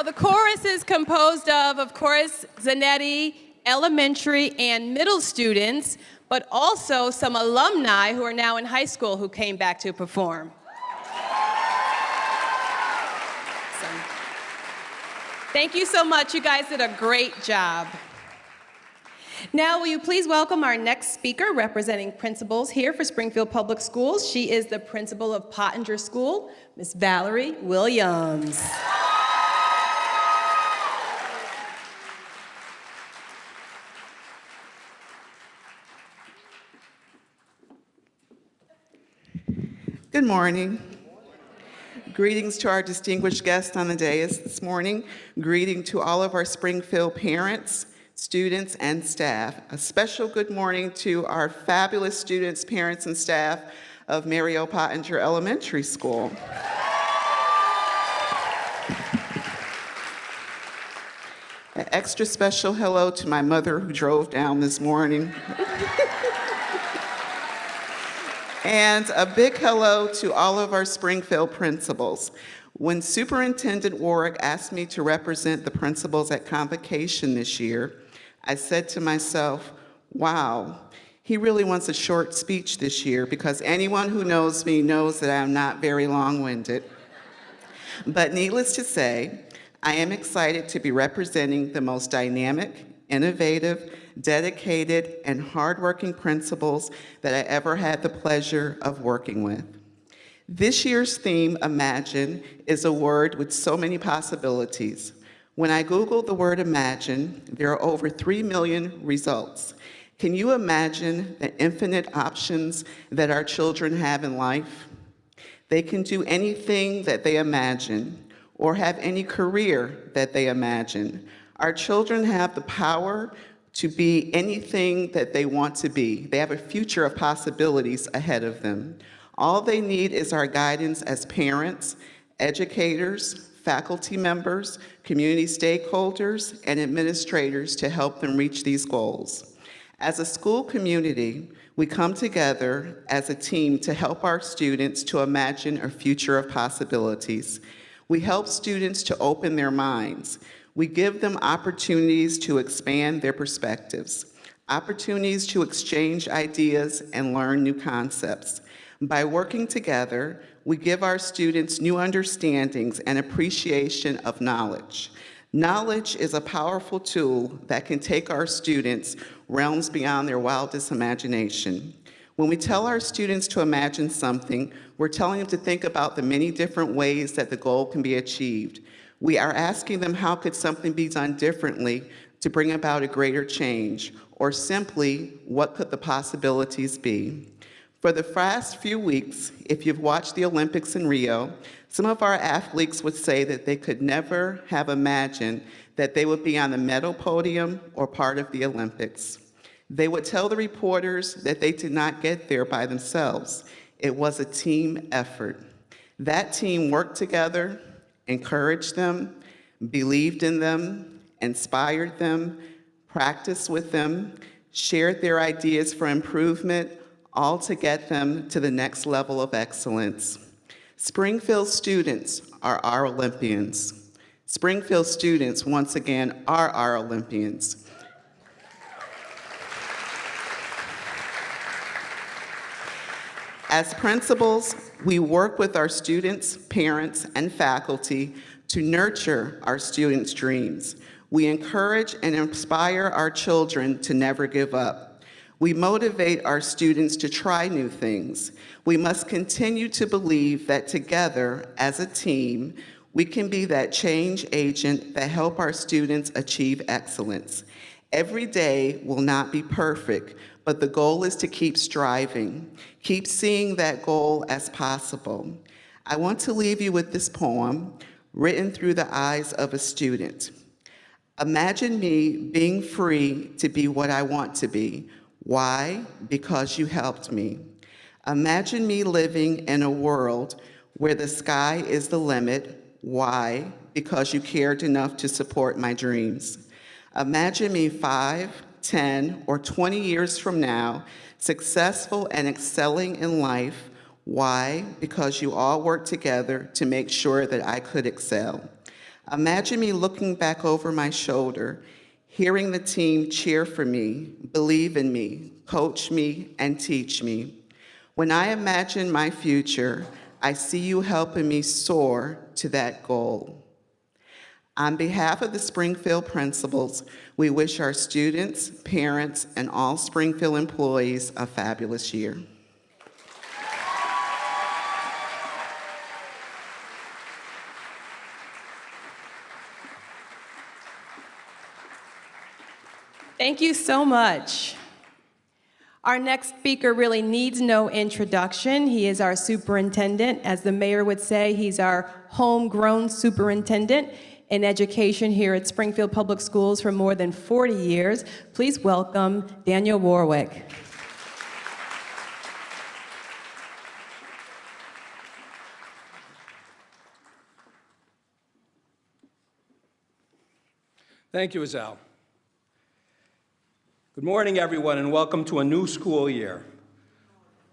[SPEAKER 12] So the chorus is composed of course, Zanetti elementary and middle students, but also some alumni who are now in high school who came back to perform. Thank you so much. You guys did a great job. Now, will you please welcome our next speaker representing principals here for Springfield Public Schools. She is the principal of Pottinger School, Miss Valerie Williams.
[SPEAKER 18] Good morning. Greetings to our distinguished guests on the dais this morning. Greeting to all of our Springfield parents, students, and staff. A special good morning to our fabulous students, parents, and staff of Mary O. Pottinger Elementary School. An extra special hello to my mother who drove down this morning. And a big hello to all of our Springfield principals. When Superintendent Warwick asked me to represent the principals at Convocation this year, I said to myself, wow, he really wants a short speech this year, because anyone who knows me knows that I'm not very long-winded. But needless to say, I am excited to be representing the most dynamic, innovative, dedicated, and hardworking principals that I ever had the pleasure of working with. This year's theme, Imagine, is a word with so many possibilities. When I Googled the word imagine, there are over 3 million results. Can you imagine the infinite options that our children have in life? They can do anything that they imagine, or have any career that they imagine. Our children have the power to be anything that they want to be. They have a future of possibilities ahead of them. All they need is our guidance as parents, educators, faculty members, community stakeholders, and administrators to help them reach these goals. As a school community, we come together as a team to help our students to imagine a future of possibilities. We help students to open their minds. We give them opportunities to expand their perspectives, opportunities to exchange ideas and learn new concepts. By working together, we give our students new understandings and appreciation of knowledge. Knowledge is a powerful tool that can take our students realms beyond their wildest imagination. When we tell our students to imagine something, we're telling them to think about the many different ways that the goal can be achieved. We are asking them how could something be done differently to bring about a greater change, or simply, what could the possibilities be? For the past few weeks, if you've watched the Olympics in Rio, some of our athletes would say that they could never have imagined that they would be on the medal podium or part of the Olympics. They would tell the reporters that they did not get there by themselves. It was a team effort. That team worked together, encouraged them, believed in them, inspired them, practiced with them, shared their ideas for improvement, all to get them to the next level of excellence. Springfield students are our Olympians. Springfield students, once again, are our Olympians. As principals, we work with our students, parents, and faculty to nurture our students' dreams. We encourage and inspire our children to never give up. We motivate our students to try new things. We must continue to believe that together, as a team, we can be that change agent that help our students achieve excellence. Every day will not be perfect, but the goal is to keep striving, keep seeing that goal as possible. I want to leave you with this poem written through the eyes of a student. Imagine me being free to be what I want to be. Why? Because you helped me. Imagine me living in a world where the sky is the limit. Why? Because you cared enough to support my dreams. Imagine me 5, 10, or 20 years from now, successful and excelling in life. Why? Because you all worked together to make sure that I could excel. Imagine me looking back over my shoulder, hearing the team cheer for me, believe in me, coach me, and teach me. When I imagine my future, I see you helping me soar to that goal. On behalf of the Springfield principals, we wish our students, parents, and all Springfield employees a fabulous year.
[SPEAKER 12] Thank you so much. Our next speaker really needs no introduction. He is our superintendent. As the mayor would say, he's our homegrown superintendent in education here at Springfield Public Schools for more than 40 years. Please welcome Daniel Warwick.
[SPEAKER 19] Thank you, Azal. Good morning, everyone, and welcome to a new school year.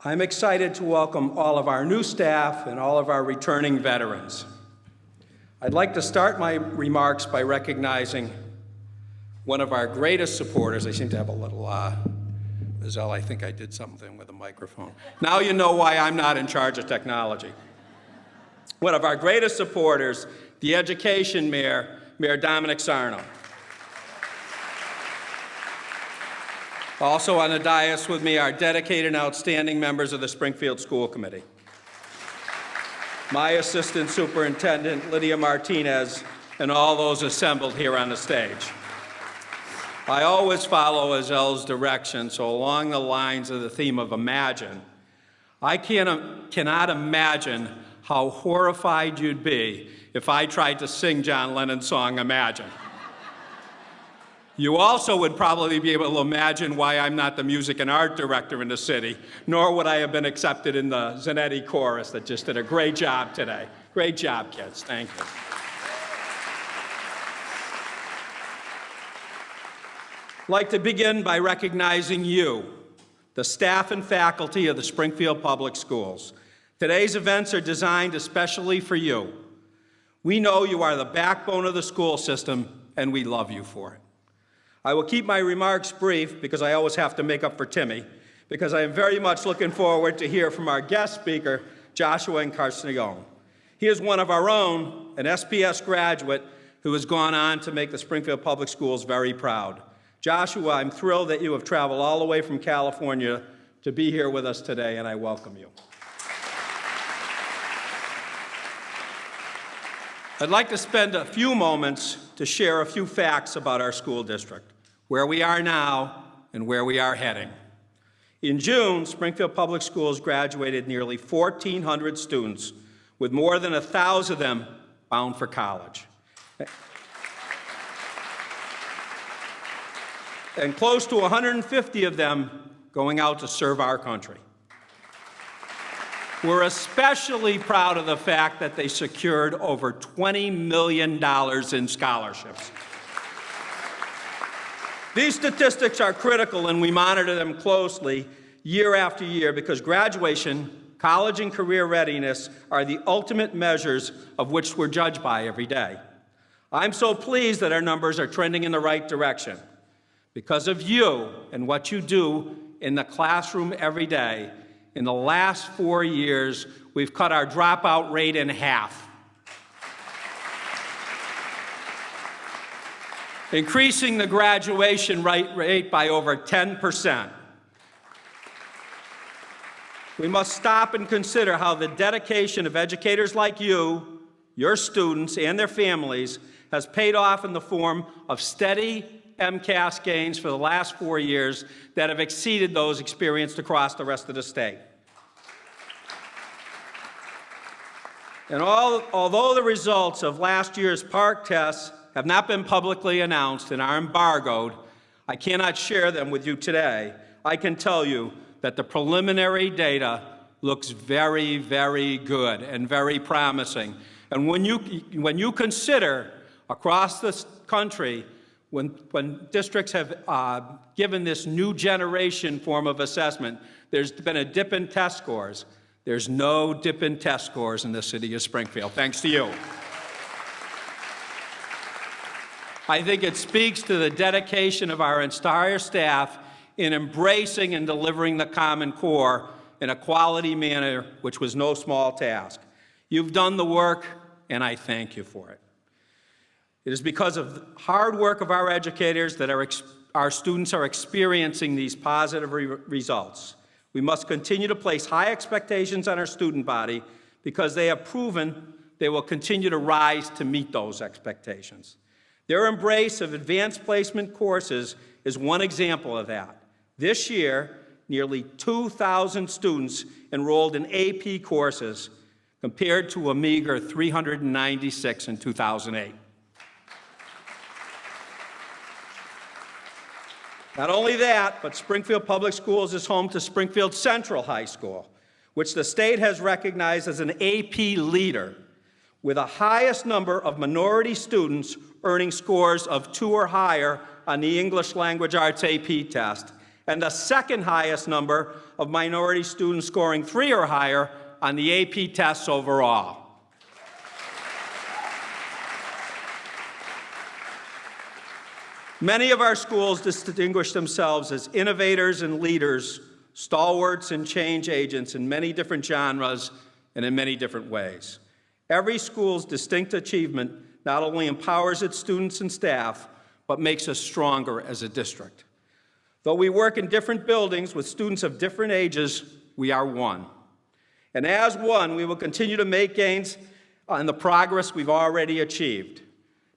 [SPEAKER 19] I'm excited to welcome all of our new staff and all of our returning veterans. I'd like to start my remarks by recognizing one of our greatest supporters. I seem to have a little, Azal, I think I did something with a microphone. Now you know why I'm not in charge of technology. One of our greatest supporters, the education mayor, Mayor Domenic Sarno. Also on the dais with me are dedicated and outstanding members of the Springfield School Committee. My Assistant Superintendent, Lydia Martinez, and all those assembled here on the stage. I always follow Azel's direction, so along the lines of the theme of imagine, I cannot imagine how horrified you'd be if I tried to sing John Lennon's song, Imagine. You also would probably be able to imagine why I'm not the music and art director in the city, nor would I have been accepted in the Zanetti chorus that just did a great job today. Great job, kids. Thank you. I'd like to begin by recognizing you, the staff and faculty of the Springfield Public Schools. Today's events are designed especially for you. We know you are the backbone of the school system, and we love you for it. I will keep my remarks brief because I always have to make up for Timmy, because I am very much looking forward to hear from our guest speaker, Joshua Encarnacion. He is one of our own, an SPS graduate who has gone on to make the Springfield Public Schools very proud. Joshua, I'm thrilled that you have traveled all the way from California to be here with us today, and I welcome you. I'd like to spend a few moments to share a few facts about our school district, where we are now and where we are heading. In June, Springfield Public Schools graduated nearly 1,400 students, with more than 1,000 of them bound for college. And close to 150 of them going out to serve our country. We're especially proud of the fact that they secured over $20 million in scholarships. These statistics are critical, and we monitor them closely year after year because graduation, college, and career readiness are the ultimate measures of which we're judged by every day. I'm so pleased that our numbers are trending in the right direction. Because of you and what you do in the classroom every day, in the last 4 years, we've cut our dropout rate in half. Increasing the graduation rate by over 10%. We must stop and consider how the dedication of educators like you, your students, and their families has paid off in the form of steady MCAS gains for the last 4 years that have exceeded those experienced across the rest of the state. And although the results of last year's PARCC tests have not been publicly announced and are embargoed, I cannot share them with you today. I can tell you that the preliminary data looks very, very good and very promising. And when you consider across this country, when districts have given this new generation form of assessment, there's been a dip in test scores. There's no dip in test scores in the city of Springfield, thanks to you. I think it speaks to the dedication of our entire staff in embracing and delivering the Common Core in a quality manner, which was no small task. You've done the work, and I thank you for it. It is because of the hard work of our educators that our students are experiencing these positive results. We must continue to place high expectations on our student body because they have proven they will continue to rise to meet those expectations. Their embrace of advanced placement courses is one example of that. This year, nearly 2,000 students enrolled in AP courses compared to a meager 396 in 2008. Not only that, but Springfield Public Schools is home to Springfield Central High School, which the state has recognized as an AP leader, with the highest number of minority students earning scores of 2 or higher on the English Language Arts AP test, and the second highest number of minority students scoring 3 or higher on the AP tests overall. Many of our schools distinguish themselves as innovators and leaders, stalwarts and change agents in many different genres and in many different ways. Every school's distinct achievement not only empowers its students and staff, but makes us stronger as a district. Though we work in different buildings with students of different ages, we are one. And as one, we will continue to make gains on the progress we've already achieved.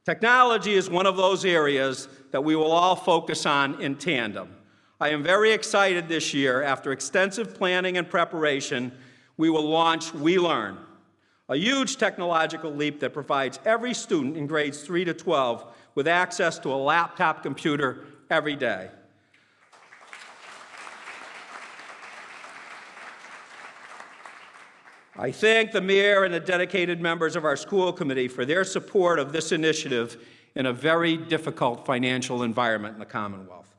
[SPEAKER 19] Technology is one of those areas that we will all focus on in tandem. I am very excited this year. After extensive planning and preparation, we will launch We Learn, a huge technological leap that provides every student in grades 3 to 12 with access to a laptop computer every day. I thank the mayor and the dedicated members of our school committee for their support of this initiative in a very difficult financial environment in the Commonwealth.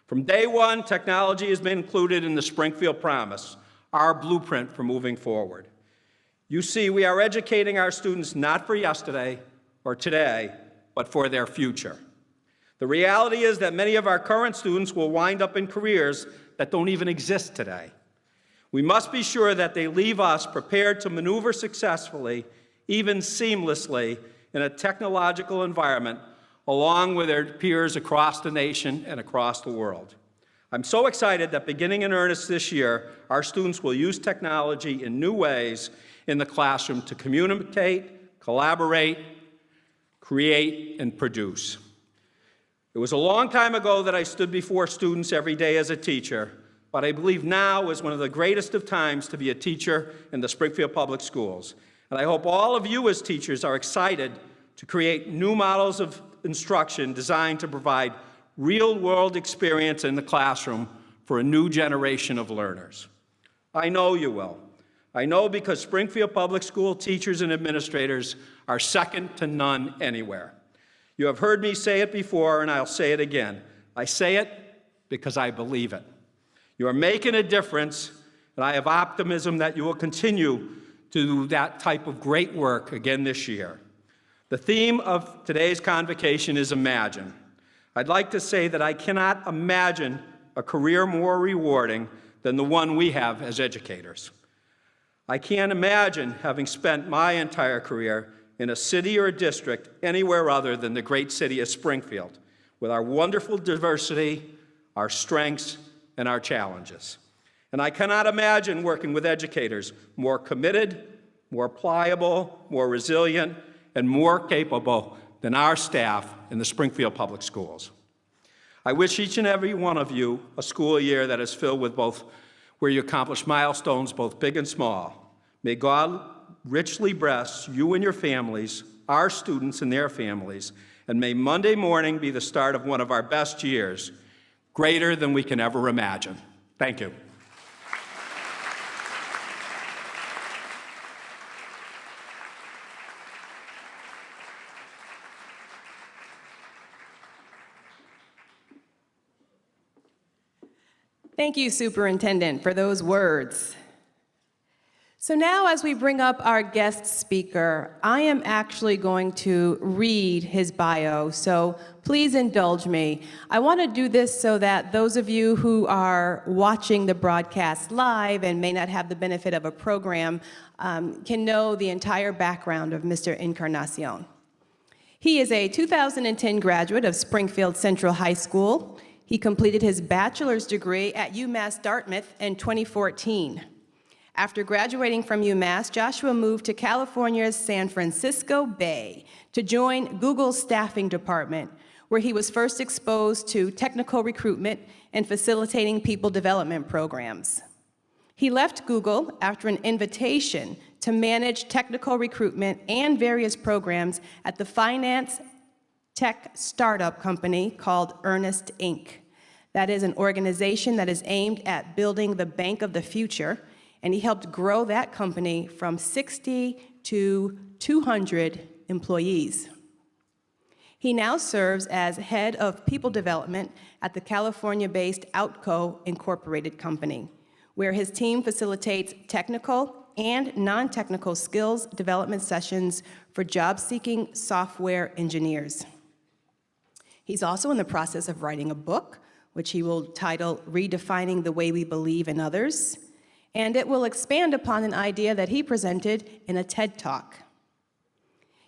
[SPEAKER 19] From day one, technology has been included in the Springfield Promise, our blueprint for moving forward. You see, we are educating our students not for yesterday or today, but for their future. The reality is that many of our current students will wind up in careers that don't even exist today. We must be sure that they leave us prepared to maneuver successfully, even seamlessly, in a technological environment, along with their peers across the nation and across the world. I'm so excited that beginning in earnest this year, our students will use technology in new ways in the classroom to communicate, collaborate, create, and produce. It was a long time ago that I stood before students every day as a teacher, but I believe now is one of the greatest of times to be a teacher in the Springfield Public Schools. And I hope all of you as teachers are excited to create new models of instruction designed to provide real-world experience in the classroom for a new generation of learners. I know you will. I know because Springfield Public School teachers and administrators are second to none anywhere. You have heard me say it before, and I'll say it again. I say it because I believe it. You are making a difference, and I have optimism that you will continue to do that type of great work again this year. The theme of today's convocation is Imagine. I'd like to say that I cannot imagine a career more rewarding than the one we have as educators. I can't imagine having spent my entire career in a city or a district anywhere other than the great city of Springfield, with our wonderful diversity, our strengths, and our challenges. And I cannot imagine working with educators more committed, more pliable, more resilient, and more capable than our staff in the Springfield Public Schools. I wish each and every one of you a school year that is filled with both where you accomplish milestones, both big and small. May God richly bless you and your families, our students and their families, and may Monday morning be the start of one of our best years, greater than we can ever imagine. Thank you.
[SPEAKER 12] Thank you, Superintendent, for those words. So now, as we bring up our guest speaker, I am actually going to read his bio, so please indulge me. I want to do this so that those of you who are watching the broadcast live and may not have the benefit of a program can know the entire background of Mr. Encarnacion. He is a 2010 graduate of Springfield Central High School. He completed his bachelor's degree at UMass Dartmouth in 2014. After graduating from UMass, Joshua moved to California's San Francisco Bay to join Google's staffing department, where he was first exposed to technical recruitment and facilitating people development programs. He left Google after an invitation to manage technical recruitment and various programs at the finance tech startup company called Earnest Inc. That is an organization that is aimed at building the bank of the future, and he helped grow that company from 60 to 200 employees. He now serves as head of people development at the California-based Outco Incorporated company, where his team facilitates technical and non-technical skills development sessions for job-seeking software engineers. He's also in the process of writing a book, which he will title Redefining the Way We Believe in Others, and it will expand upon an idea that he presented in a TED Talk.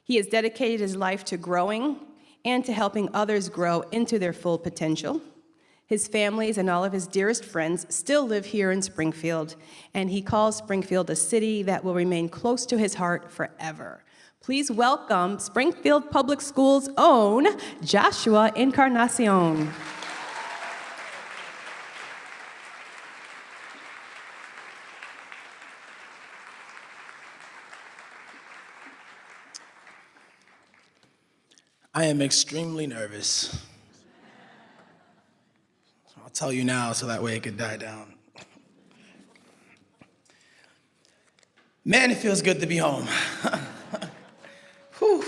[SPEAKER 12] He has dedicated his life to growing and to helping others grow into their full potential. His families and all of his dearest friends still live here in Springfield, and he calls Springfield a city that will remain close to his heart forever. Please welcome Springfield Public Schools' own Joshua Encarnacion.
[SPEAKER 20] I am extremely nervous. I'll tell you now so that way it could die down. Man, it feels good to be home. Whew.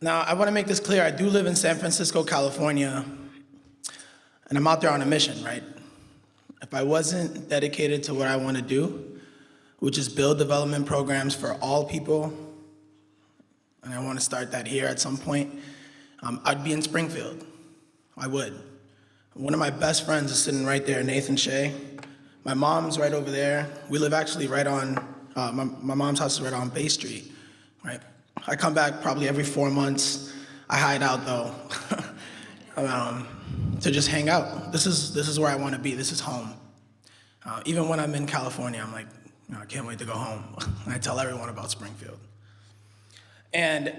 [SPEAKER 20] Now, I want to make this clear. I do live in San Francisco, California, and I'm out there on a mission, right? If I wasn't dedicated to what I want to do, which is build development programs for all people, and I want to start that here at some point, I'd be in Springfield. I would. One of my best friends is sitting right there, Nathan Shea. My mom's right over there. We live actually right on, my mom's house is right on Bay Street, right? I come back probably every 4 months. I hide out though, to just hang out. This is where I want to be. This is home. Even when I'm in California, I'm like, I can't wait to go home. And I tell everyone about Springfield. And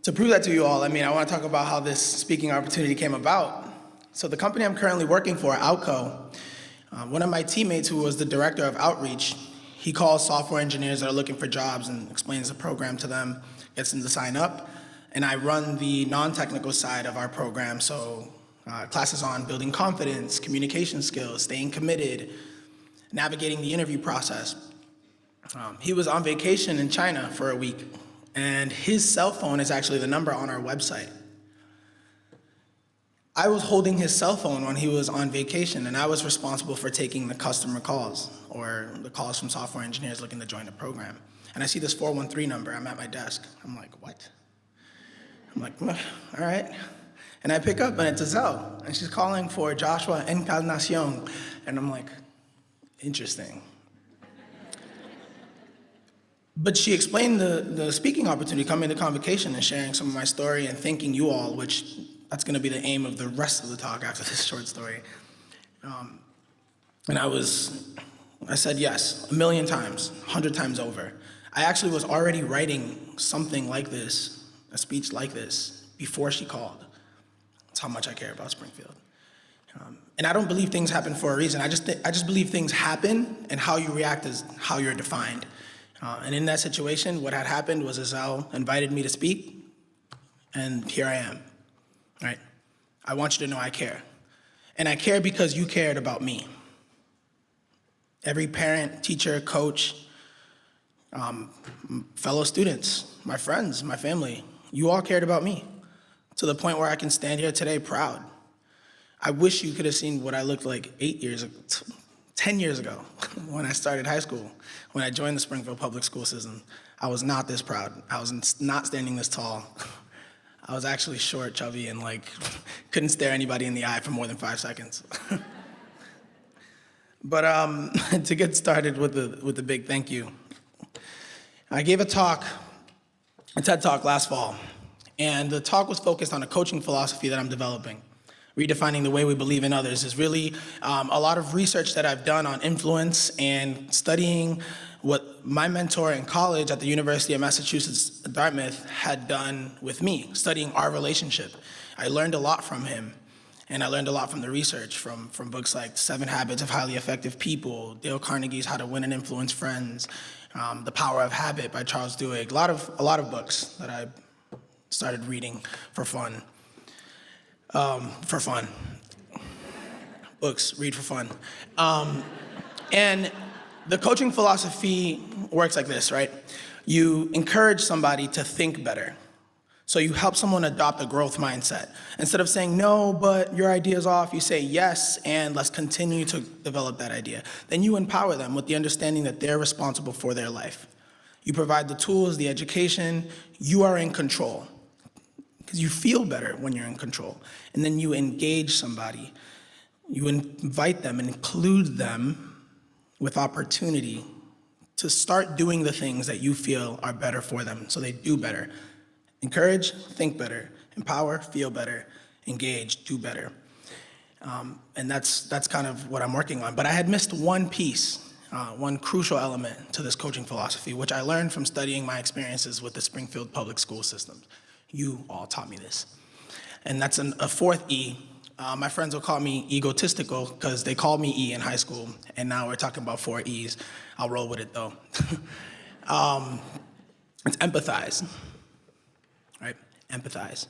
[SPEAKER 20] to prove that to you all, I want to talk about how this speaking opportunity came about. So the company I'm currently working for, Outco, one of my teammates who was the director of outreach, he calls software engineers that are looking for jobs and explains the program to them, gets them to sign up. And I run the non-technical side of our program, so classes on building confidence, communication skills, staying committed, navigating the interview process. He was on vacation in China for a week, and his cell phone is actually the number on our website. I was holding his cell phone when he was on vacation, and I was responsible for taking the customer calls, or the calls from software engineers looking to join the program. And I see this 413 number, I'm at my desk. I'm like, what? I'm like, all right. And I pick up, and it's Azelle, and she's calling for Joshua Encarnacion. And I'm like, interesting. But she explained the speaking opportunity, coming to Convocation and sharing some of my story and thanking you all, which that's gonna be the aim of the rest of the talk after this short story. And I said yes, 1,000,000 times, 100 times over. I actually was already writing something like this, a speech like this, before she called. That's how much I care about Springfield. And I don't believe things happen for a reason. I just believe things happen, and how you react is how you're defined. And in that situation, what had happened was Azelle invited me to speak, and here I am, right? I want you to know I care. And I care because you cared about me. Every parent, teacher, coach, fellow students, my friends, my family, you all cared about me to the point where I can stand here today proud. I wish you could have seen what I looked like 10 years ago when I started high school, when I joined the Springfield Public School System. I was not this proud. I was not standing this tall. I was actually short, chubby, and couldn't stare anybody in the eye for more than 5 seconds. But to get started with the big thank you, I gave a TED Talk last fall, and the talk was focused on a coaching philosophy that I'm developing. Redefining the way we believe in others is really a lot of research that I've done on influence and studying what my mentor in college at the University of Massachusetts, Dartmouth, had done with me, studying our relationship. I learned a lot from him, and I learned a lot from the research, from books like 7 Habits of Highly Effective People, Dale Carnegie's How to Win and Influence Friends, The Power of Habit by Charles Duhigg, a lot of books that I started reading for fun. Books, read for fun. And the coaching philosophy works like this, right? You encourage somebody to think better. So you help someone adopt a growth mindset. Instead of saying, no, but your idea's off, you say yes, and let's continue to develop that idea. Then you empower them with the understanding that they're responsible for their life. You provide the tools, the education, you are in control. Because you feel better when you're in control. And then you engage somebody. You invite them and include them with opportunity to start doing the things that you feel are better for them, so they do better. Encourage, think better. Empower, feel better. Engage, do better. And that's kind of what I'm working on. But I had missed one piece, one crucial element to this coaching philosophy, which I learned from studying my experiences with the Springfield public school systems. You all taught me this. And that's a 4th E. My friends will call me egotistical because they called me E in high school, and now we're talking about 4 E's. I'll roll with it though. It's empathize, right? Empathize.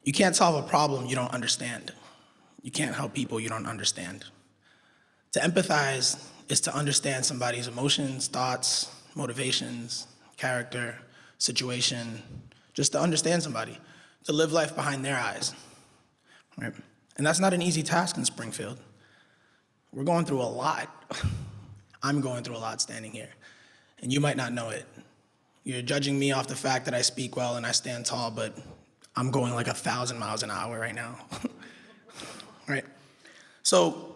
[SPEAKER 20] You can't solve a problem you don't understand. You can't help people you don't understand. To empathize is to understand somebody's emotions, thoughts, motivations, character, situation, just to understand somebody, to live life behind their eyes, right? And that's not an easy task in Springfield. We're going through a lot. I'm going through a lot standing here, and you might not know it. You're judging me off the fact that I speak well and I stand tall, but I'm going like 1,000 miles an hour right now, right? So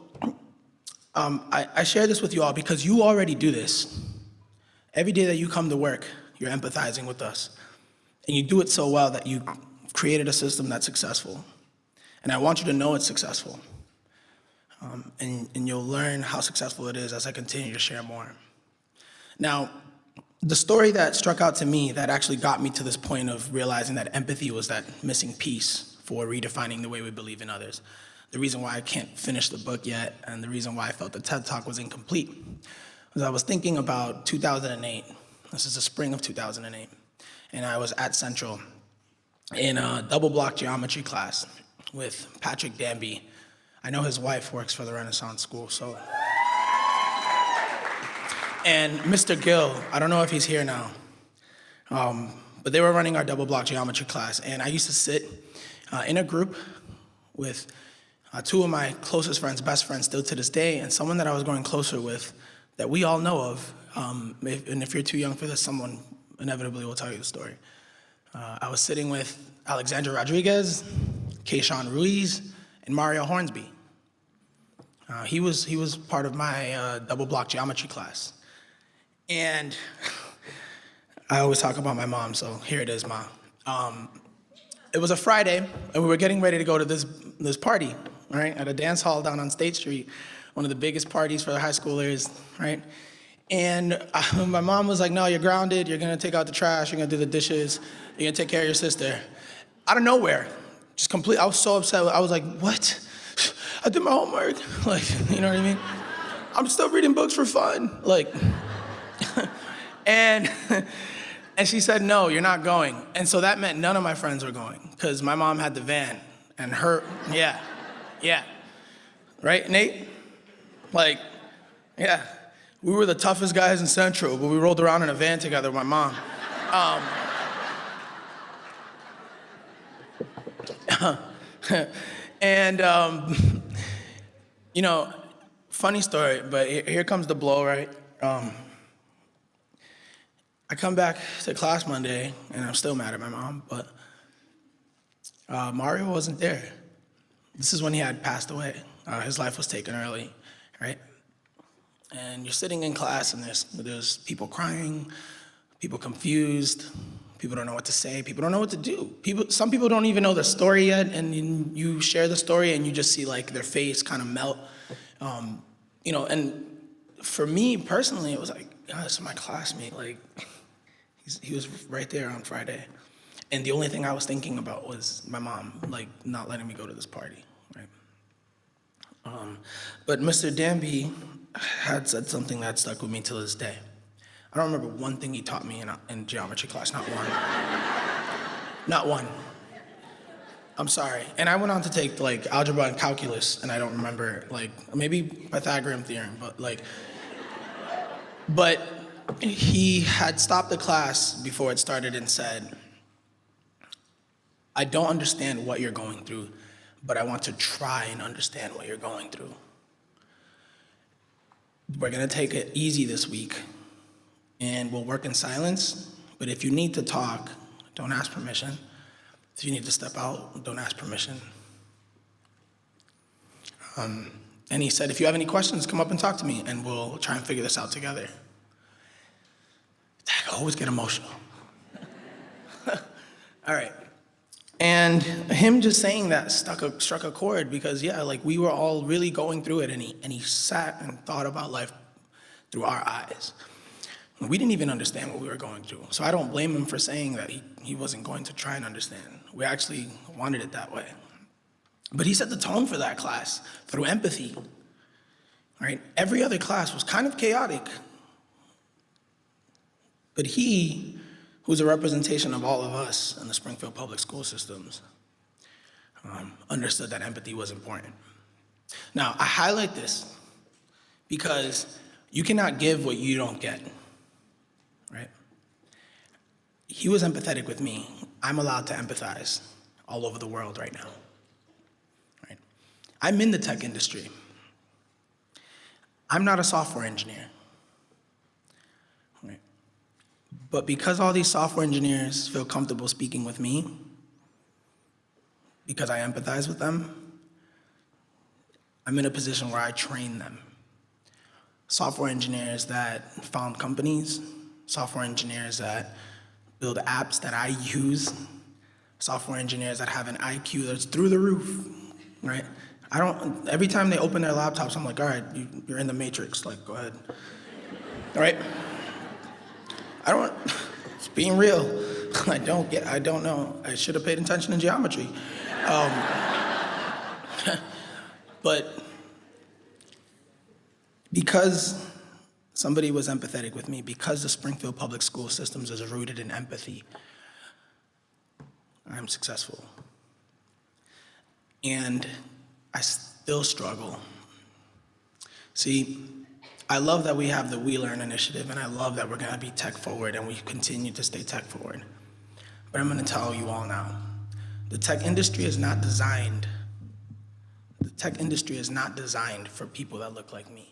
[SPEAKER 20] I share this with you all because you already do this. Every day that you come to work, you're empathizing with us. And you do it so well that you created a system that's successful. And I want you to know it's successful. And you'll learn how successful it is as I continue to share more. Now, the story that struck out to me that actually got me to this point of realizing that empathy was that missing piece for redefining the way we believe in others. The reason why I can't finish the book yet, and the reason why I felt the TED Talk was incomplete, was I was thinking about 2008. This is the spring of 2008. And I was at Central in a double block geometry class with Patrick Danby. I know his wife works for the Renaissance School, so. And Mr. Gill, I don't know if he's here now, but they were running our double block geometry class, and I used to sit in a group with 2 of my closest friends, best friends still to this day, and someone that I was growing closer with that we all know of, and if you're too young for this, someone inevitably will tell you the story. I was sitting with Alexandra Rodriguez, Kayshawn Ruiz, and Mario Hornsby. He was part of my double block geometry class. And I always talk about my mom, so here it is, Ma. It was a Friday, and we were getting ready to go to this party, right, at a dance hall down on State Street, one of the biggest parties for the high schoolers, right? And my mom was like, no, you're grounded, you're gonna take out the trash, you're gonna do the dishes, you're gonna take care of your sister. Out of nowhere, I was so upset. I was like, what? I did my homework. Like, you know what I mean? I'm still reading books for fun. Like, and she said, no, you're not going. And so that meant none of my friends were going because my mom had the van and yeah. Right, Nate? Like, yeah. We were the toughest guys in Central, but we rolled around in a van together with my mom. You know, funny story, but here comes the blow, right? I come back to class Monday, and I'm still mad at my mom, but Mario wasn't there. This is when he had passed away. His life was taken early, right? And you're sitting in class and there's people crying, people confused, people don't know what to say, people don't know what to do. Some people don't even know the story yet, and you share the story and you just see like their face kind of melt. And for me personally, it was like, oh, this is my classmate. Like, he was right there on Friday. And the only thing I was thinking about was my mom, like, not letting me go to this party, right? But Mr. Danby had said something that stuck with me till this day. I don't remember one thing he taught me in geometry class, not one. Not one. I'm sorry. And I went on to take like algebra and calculus, and I don't remember, like, maybe Pythagorean theorem, but he had stopped the class before it started and said, I don't understand what you're going through, but I want to try and understand what you're going through. We're gonna take it easy this week, and we'll work in silence, but if you need to talk, don't ask permission. If you need to step out, don't ask permission. And he said, if you have any questions, come up and talk to me, and we'll try and figure this out together. I always get emotional. All right. And him just saying that struck a chord, because yeah, like we were all really going through it, and he sat and thought about life through our eyes. We didn't even understand what we were going through. So I don't blame him for saying that he wasn't going to try and understand. We actually wanted it that way. But he set the tone for that class through empathy, right? Every other class was kind of chaotic. But he, who's a representation of all of us in the Springfield public school systems, understood that empathy was important. Now, I highlight this because you cannot give what you don't get, right? He was empathetic with me. I'm allowed to empathize all over the world right now, right? I'm in the tech industry. I'm not a software engineer, right? But because all these software engineers feel comfortable speaking with me, because I empathize with them, I'm in a position where I train them. Software engineers that found companies, software engineers that build apps that I use, software engineers that have an IQ that's through the roof, right? Every time they open their laptops, I'm like, all right, you're in the matrix, like, go ahead, all right? It's being real. I don't know. I should have paid attention in geometry. But because somebody was empathetic with me, because the Springfield public school systems is rooted in empathy, I'm successful. And I still struggle. See, I love that we have the We Learn initiative, and I love that we're gonna be tech forward and we continue to stay tech forward. But I'm gonna tell you all now, the tech industry is not designed for people that look like me.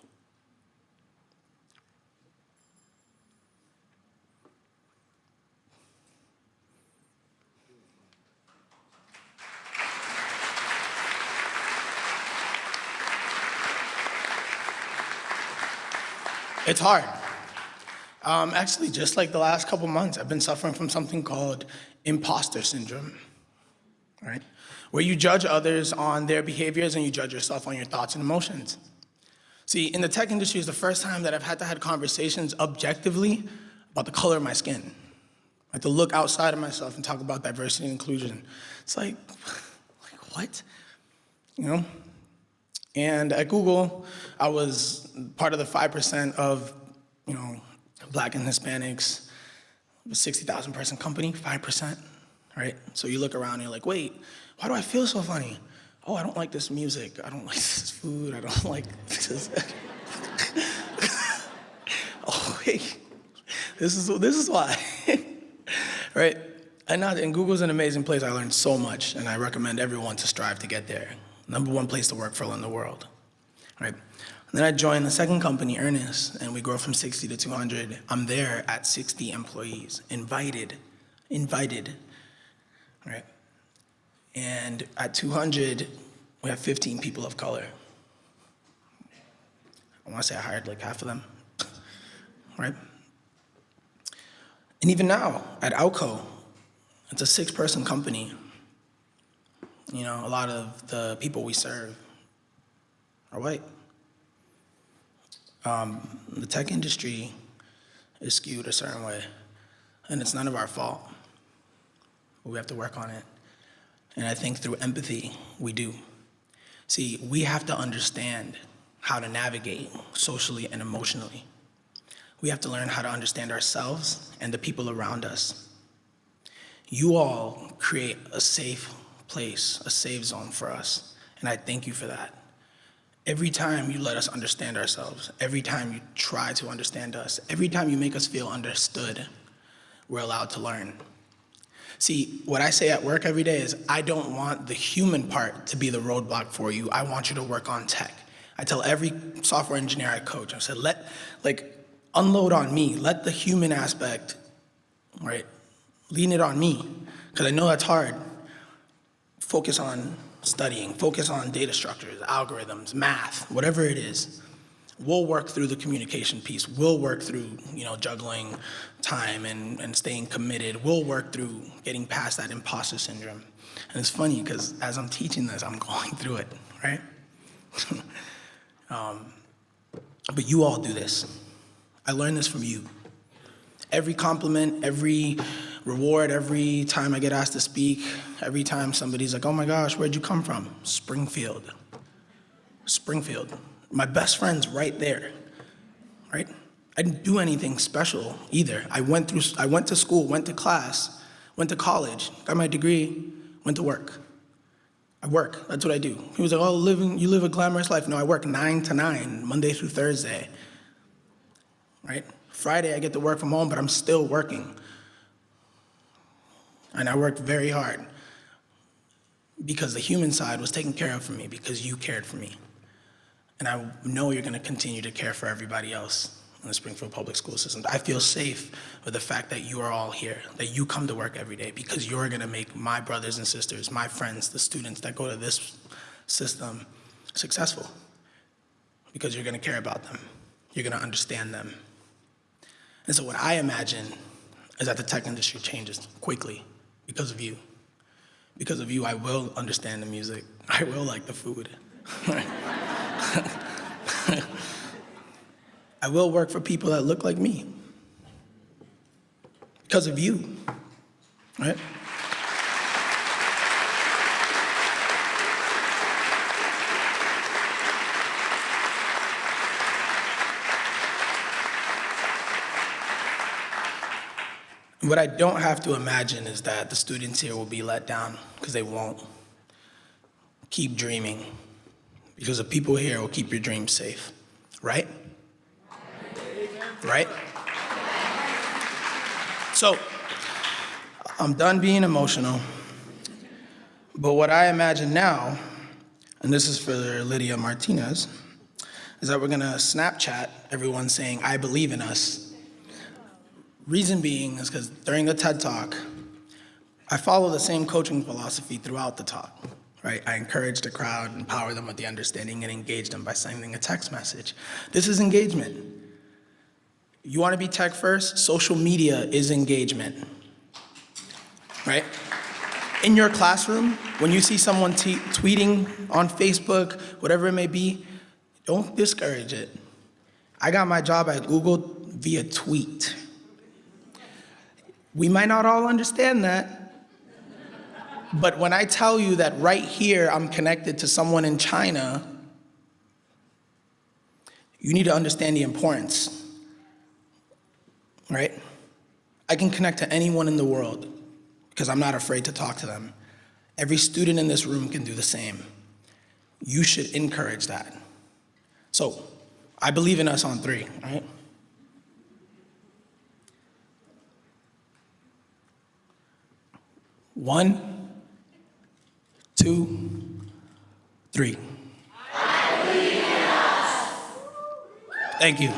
[SPEAKER 20] It's hard. Actually, just like the last couple months, I've been suffering from something called imposter syndrome, right? Where you judge others on their behaviors and you judge yourself on your thoughts and emotions. See, in the tech industry, it's the first time that I've had to have conversations objectively about the color of my skin. I have to look outside of myself and talk about diversity and inclusion. It's like what? You know? And at Google, I was part of the 5% of, Black and Hispanics, a 60,000 person company, 5%, right? So you look around and you're like, wait, why do I feel so funny? Oh, I don't like this music. I don't like this food. I don't like this. Oh, wait, this is why, right? And Google's an amazing place. I learned so much, and I recommend everyone to strive to get there. #1 place to work for in the world, right? And then I joined the second company, Earnest, and we grow from 60 to 200. I'm there at 60 employees, invited, right? And at 200, we have 15 people of color. I want to say I hired like half of them, right? And even now at Outco, it's a 6-person company. You know, a lot of the people we serve are white. The tech industry is skewed a certain way, and it's none of our fault, but we have to work on it. And I think through empathy, we do. See, we have to understand how to navigate socially and emotionally. We have to learn how to understand ourselves and the people around us. You all create a safe place, a safe zone for us, and I thank you for that. Every time you let us understand ourselves, every time you try to understand us, every time you make us feel understood, we're allowed to learn. See, what I say at work every day is, I don't want the human part to be the roadblock for you. I want you to work on tech. I tell every software engineer I coach, I said, unload on me. Let the human aspect, right, lean it on me, because I know that's hard. Focus on studying, focus on data structures, algorithms, math, whatever it is. We'll work through the communication piece. We'll work through, juggling time and staying committed. We'll work through getting past that imposter syndrome. And it's funny because as I'm teaching this, I'm going through it, right? But you all do this. I learned this from you. Every compliment, every reward, every time I get asked to speak, every time somebody's like, oh my gosh, where'd you come from? Springfield. My best friend's right there, right? I didn't do anything special either. I went to school, went to class, went to college, got my degree, went to work. I work, that's what I do. He was like, oh, you live a glamorous life. No, I work 9 to 9, Monday through Thursday, right? Friday, I get to work from home, but I'm still working. And I worked very hard because the human side was taken care of for me because you cared for me. And I know you're gonna continue to care for everybody else in the Springfield Public School system. I feel safe with the fact that you are all here, that you come to work every day because you're gonna make my brothers and sisters, my friends, the students that go to this system successful because you're gonna care about them. You're gonna understand them. And so what I imagine is that the tech industry changes quickly because of you. Because of you, I will understand the music. I will like the food. I will work for people that look like me. Because of you, right? What I don't have to imagine is that the students here will be let down, because they won't. Keep dreaming, because the people here will keep your dreams safe, right? Right? So, I'm done being emotional, but what I imagine now, and this is for Lydia Martinez, is that we're gonna Snapchat everyone saying, I believe in us. Reason being is because during the TED Talk, I follow the same coaching philosophy throughout the talk, right? I encourage the crowd, empower them with the understanding, and engage them by sending a text message. This is engagement. You want to be tech first? Social media is engagement, right? In your classroom, when you see someone tweeting on Facebook, whatever it may be, don't discourage it. I got my job at Google via tweet. We might not all understand that, but when I tell you that right here I'm connected to someone in China, you need to understand the importance, right? I can connect to anyone in the world because I'm not afraid to talk to them. Every student in this room can do the same. You should encourage that. So, I believe in us on 3, right? 1, 2, 3.
[SPEAKER 13] I believe in us.
[SPEAKER 20] Thank you.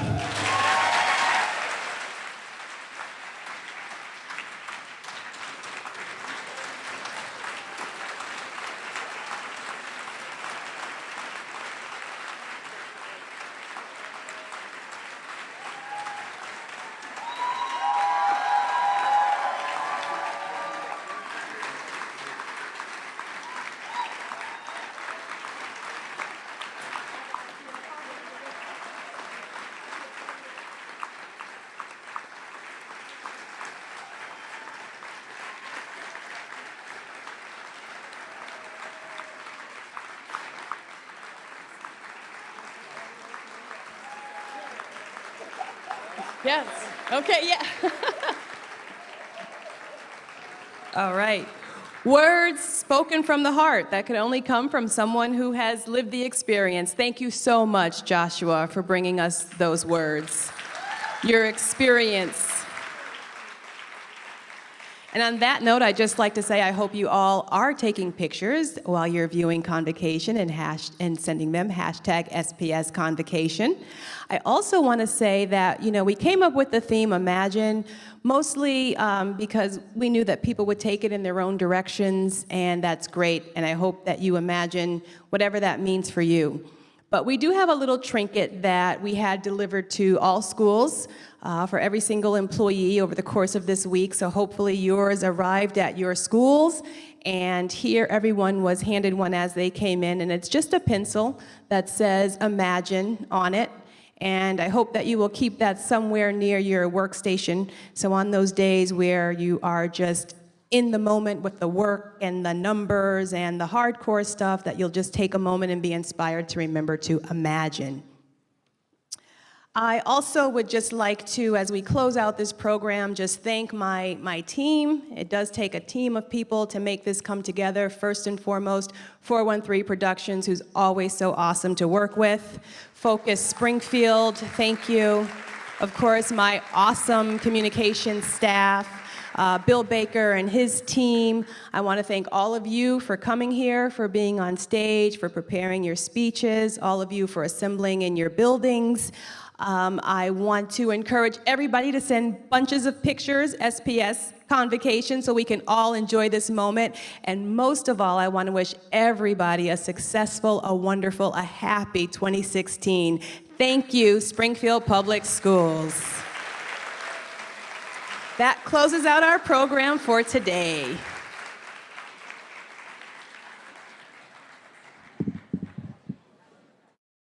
[SPEAKER 12] Yes. Okay, yeah. All right. Words spoken from the heart. That could only come from someone who has lived the experience. Thank you so much, Joshua, for bringing us those words. Your experience. And on that note, I'd just like to say I hope you all are taking pictures while you're viewing Convocation and sending them #SPS Convocation. I also want to say that, we came up with the theme Imagine, mostly because we knew that people would take it in their own directions, and that's great, and I hope that you imagine whatever that means for you. But we do have a little trinket that we had delivered to all schools for every single employee over the course of this week, so hopefully yours arrived at your schools, and here everyone was handed one as they came in, and it's just a pencil that says Imagine on it, and I hope that you will keep that somewhere near your workstation, so on those days where you are just in the moment with the work and the numbers and the hardcore stuff, that you'll just take a moment and be inspired to remember to imagine. I also would just like to, as we close out this program, just thank my team. It does take a team of people to make this come together. First and foremost, 413 Productions, who's always so awesome to work with. Focus Springfield, thank you. Of course, my awesome communications staff. Bill Baker and his team. I want to thank all of you for coming here, for being on stage, for preparing your speeches, all of you for assembling in your buildings. I want to encourage everybody to send bunches of pictures, SPS Convocation, so we can all enjoy this moment. And most of all, I want to wish everybody a successful, a wonderful, a happy 2016. Thank you, Springfield Public Schools. That closes out our program for today.